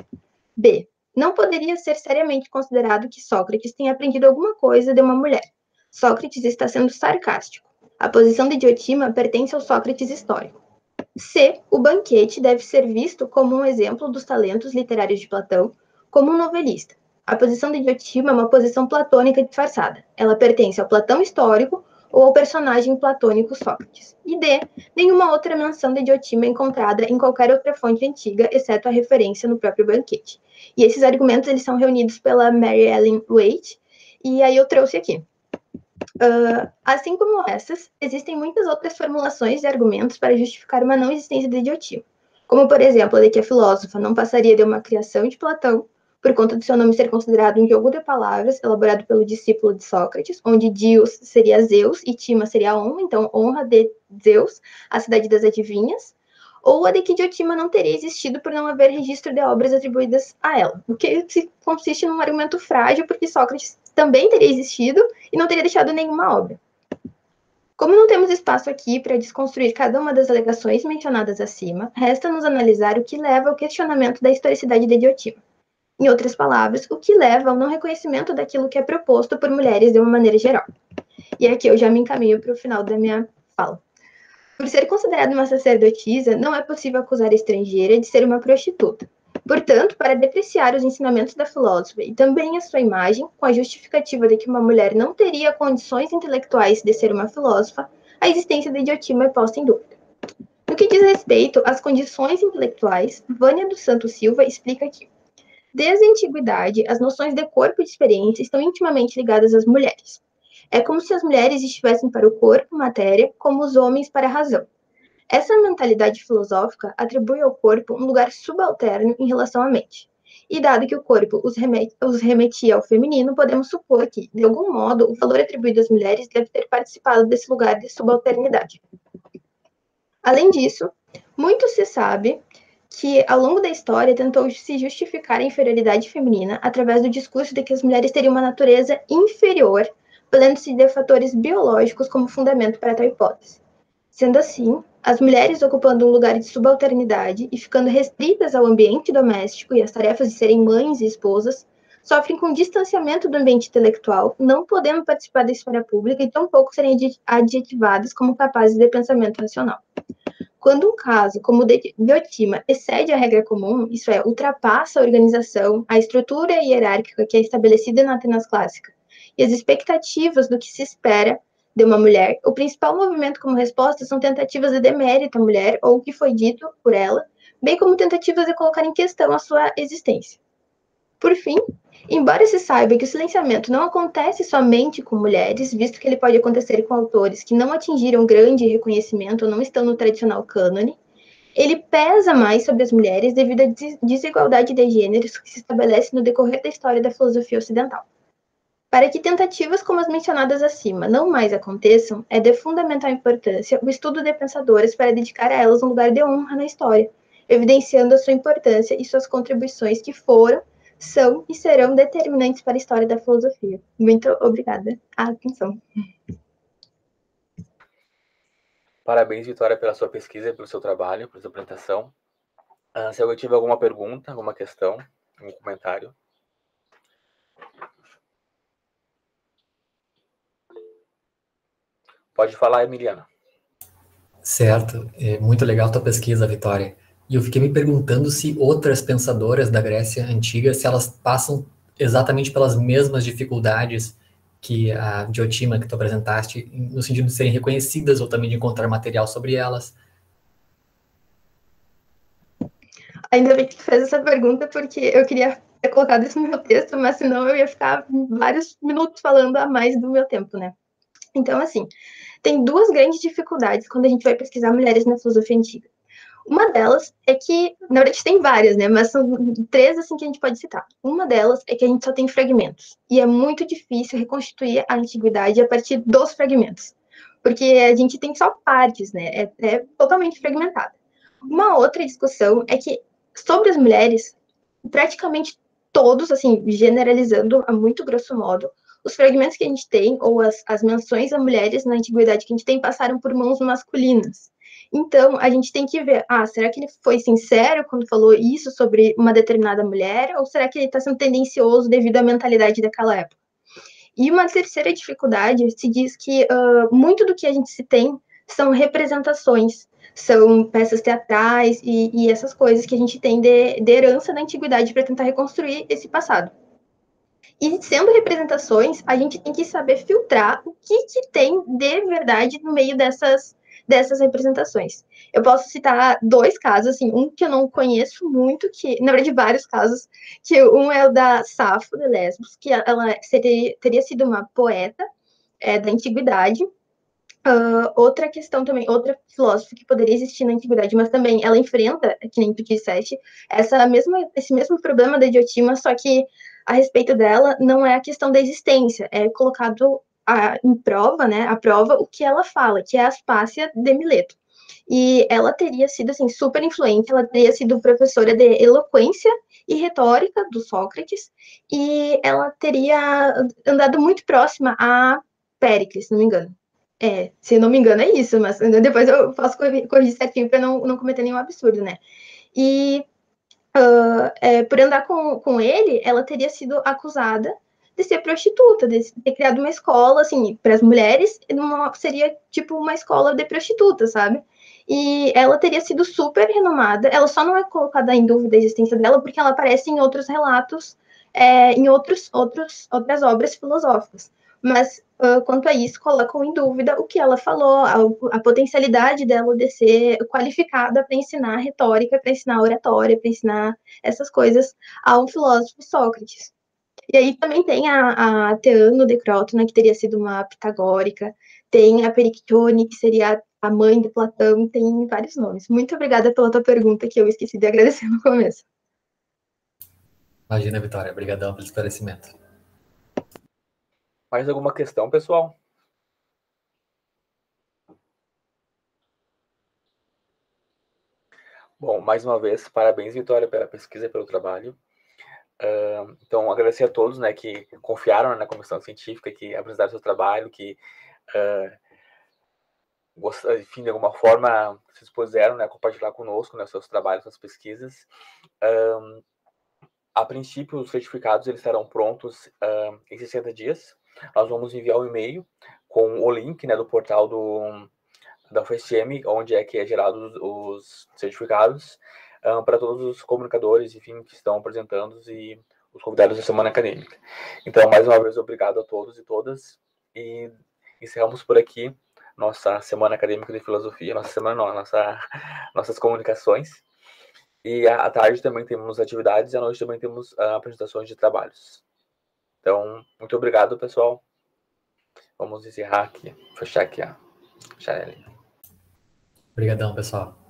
Speaker 2: B. Não poderia ser seriamente considerado que Sócrates tenha aprendido alguma coisa de uma mulher. Sócrates está sendo sarcástico. A posição de Diotima pertence ao Sócrates histórico. C. O banquete deve ser visto como um exemplo dos talentos literários de Platão, como um novelista. A posição de Diotima é uma posição platônica disfarçada. Ela pertence ao Platão histórico ou ao personagem platônico Sócrates. E D. Nenhuma outra menção de Diotima é encontrada em qualquer outra fonte antiga, exceto a referência no próprio banquete. E esses argumentos eles são reunidos pela Mary Ellen Waite E aí eu trouxe aqui. Assim como essas, existem muitas outras formulações e argumentos para justificar uma não existência de idiotima. Como, por exemplo, a de que a filósofa não passaria de uma criação de Platão, por conta do seu nome ser considerado um jogo de palavras elaborado pelo discípulo de Sócrates, onde Dios seria Zeus e Tima seria a honra, então honra de Zeus, a cidade das adivinhas, ou a de que Diotima não teria existido por não haver registro de obras atribuídas a ela, o que consiste num argumento frágil, porque Sócrates também teria existido e não teria deixado nenhuma obra. Como não temos espaço aqui para desconstruir cada uma das alegações mencionadas acima, resta-nos analisar o que leva ao questionamento da historicidade de Diotima. Em outras palavras, o que leva ao não reconhecimento daquilo que é proposto por mulheres de uma maneira geral. E aqui eu já me encaminho para o final da minha fala. Por ser considerada uma sacerdotisa, não é possível acusar a estrangeira de ser uma prostituta. Portanto, para depreciar os ensinamentos da filósofa e também a sua imagem, com a justificativa de que uma mulher não teria condições intelectuais de ser uma filósofa, a existência de Diotima é posta em dúvida. No que diz respeito às condições intelectuais, Vânia dos Santos Silva explica que, desde a antiguidade, as noções de corpo e de experiência estão intimamente ligadas às mulheres. É como se as mulheres estivessem para o corpo, matéria, como os homens para a razão. Essa mentalidade filosófica atribui ao corpo um lugar subalterno em relação à mente. E dado que o corpo os remetia ao feminino, podemos supor que, de algum modo, o valor atribuído às mulheres deve ter participado desse lugar de subalternidade. Além disso, muito se sabe que, ao longo da história, tentou se justificar a inferioridade feminina através do discurso de que as mulheres teriam uma natureza inferior, valendo-se de fatores biológicos como fundamento para tal hipótese. Sendo assim, as mulheres ocupando um lugar de subalternidade e ficando restritas ao ambiente doméstico e às tarefas de serem mães e esposas, sofrem com distanciamento do ambiente intelectual, não podendo participar da esfera pública e tampouco serem adjetivadas como capazes de pensamento racional. Quando um caso, como o de Diotima, excede a regra comum, isso é, ultrapassa a organização, a estrutura hierárquica que é estabelecida na Atenas clássica, e as expectativas do que se espera de uma mulher, o principal movimento como resposta são tentativas de demérito à mulher ou o que foi dito por ela, bem como tentativas de colocar em questão a sua existência. Por fim, embora se saiba que o silenciamento não acontece somente com mulheres, visto que ele pode acontecer com autores que não atingiram grande reconhecimento ou não estão no tradicional cânone, ele pesa mais sobre as mulheres devido à desigualdade de gêneros que se estabelece no decorrer da história da filosofia ocidental. Para que tentativas como as mencionadas acima não mais aconteçam, é de fundamental importância o estudo de pensadoras para dedicar a elas um lugar de honra na história, evidenciando a sua importância e suas contribuições que foram, são e serão determinantes para a história da filosofia. Muito obrigada à atenção.
Speaker 1: Parabéns, Vitória, pela sua pesquisa e pelo seu trabalho, pela sua apresentação. Se alguém tiver alguma pergunta, alguma questão, algum comentário. Pode falar, Emiliana.
Speaker 3: Certo. É muito legal a tua pesquisa, Vitória. E eu fiquei me perguntando se outras pensadoras da Grécia Antiga, se elas passam exatamente pelas mesmas dificuldades que a Diotima que tu apresentaste, no sentido de serem reconhecidas ou também de encontrar material sobre elas.
Speaker 2: Ainda bem que tu fez essa pergunta, porque eu queria ter colocado isso no meu texto, mas senão eu ia ficar vários minutos falando a mais do meu tempo, né? Então, assim, tem duas grandes dificuldades quando a gente vai pesquisar mulheres na filosofia antiga. Uma delas é que, na verdade tem várias, né, mas são três assim que a gente pode citar. Uma delas é que a gente só tem fragmentos, e é muito difícil reconstituir a antiguidade a partir dos fragmentos, porque a gente tem só partes, né, é totalmente fragmentado. Uma outra discussão é que, sobre as mulheres, praticamente todos, assim, generalizando a muito grosso modo, os fragmentos que a gente tem, ou as menções a mulheres na antiguidade que a gente tem, passaram por mãos masculinas. Então, a gente tem que ver, será que ele foi sincero quando falou isso sobre uma determinada mulher, ou será que ele está sendo tendencioso devido à mentalidade daquela época? E uma terceira dificuldade, se diz que muito do que a gente se tem são representações, são peças teatrais e essas coisas que a gente tem de herança da antiguidade para tentar reconstruir esse passado. E sendo representações, a gente tem que saber filtrar o que tem de verdade no meio dessas dessas representações. Eu posso citar 2 casos, assim, um que eu não conheço muito, que, na verdade, vários casos, que um é o da Safo de Lesbos, que ela teria sido uma poeta da antiguidade. Outra questão também, outra filósofa que poderia existir na antiguidade, mas também ela enfrenta, que nem tu disseste, esse mesmo problema da Diotima, só que a respeito dela não é a questão da existência, é colocado em prova, né, a prova, o que ela fala, que é a Aspásia de Mileto. E ela teria sido, assim, super influente, ela teria sido professora de eloquência e retórica do Sócrates, e ela teria andado muito próxima a Péricles, se não me engano. Se não me engano é isso, mas depois eu posso corrigir certinho para não cometer nenhum absurdo, né? E por andar com ele, ela teria sido acusada de ser prostituta, de ter criado uma escola, assim, para as mulheres, seria tipo uma escola de prostitutas, sabe? E ela teria sido super renomada, ela só não é colocada em dúvida a existência dela porque ela aparece em outros relatos, em outras obras filosóficas. Mas, quanto a isso, colocam em dúvida o que ela falou, a potencialidade dela de ser qualificada para ensinar retórica, para ensinar oratória, para ensinar essas coisas ao filósofo Sócrates. E aí também tem a Teano de Crótona, que teria sido uma pitagórica, tem a Perictione, que seria a mãe de Platão, tem vários nomes. Muito obrigada pela tua pergunta, que eu esqueci de agradecer no começo.
Speaker 3: Imagina, Vitória. Obrigadão pelo esclarecimento.
Speaker 1: Mais alguma questão, pessoal? Bom, mais uma vez, parabéns, Vitória, pela pesquisa e pelo trabalho. Então, agradecer a todos, né, que confiaram na comissão científica, que apresentaram seu trabalho, que, enfim, de alguma forma, se expuseram, né, a compartilhar conosco, né, seus trabalhos, suas pesquisas. A princípio, os certificados eles estarão prontos em 60 dias. Nós vamos enviar um e-mail com o link, né, do portal da UFSM, onde é que é gerado os certificados, para todos os comunicadores, enfim, que estão apresentando e os convidados da semana acadêmica. Então, mais uma vez, obrigado a todos e todas, e encerramos por aqui nossa semana acadêmica de filosofia, nossas comunicações. E à tarde também temos atividades e à noite também temos apresentações de trabalhos. Então, muito obrigado, pessoal. Vamos encerrar aqui, fechar aqui a janela.
Speaker 3: Obrigadão, pessoal.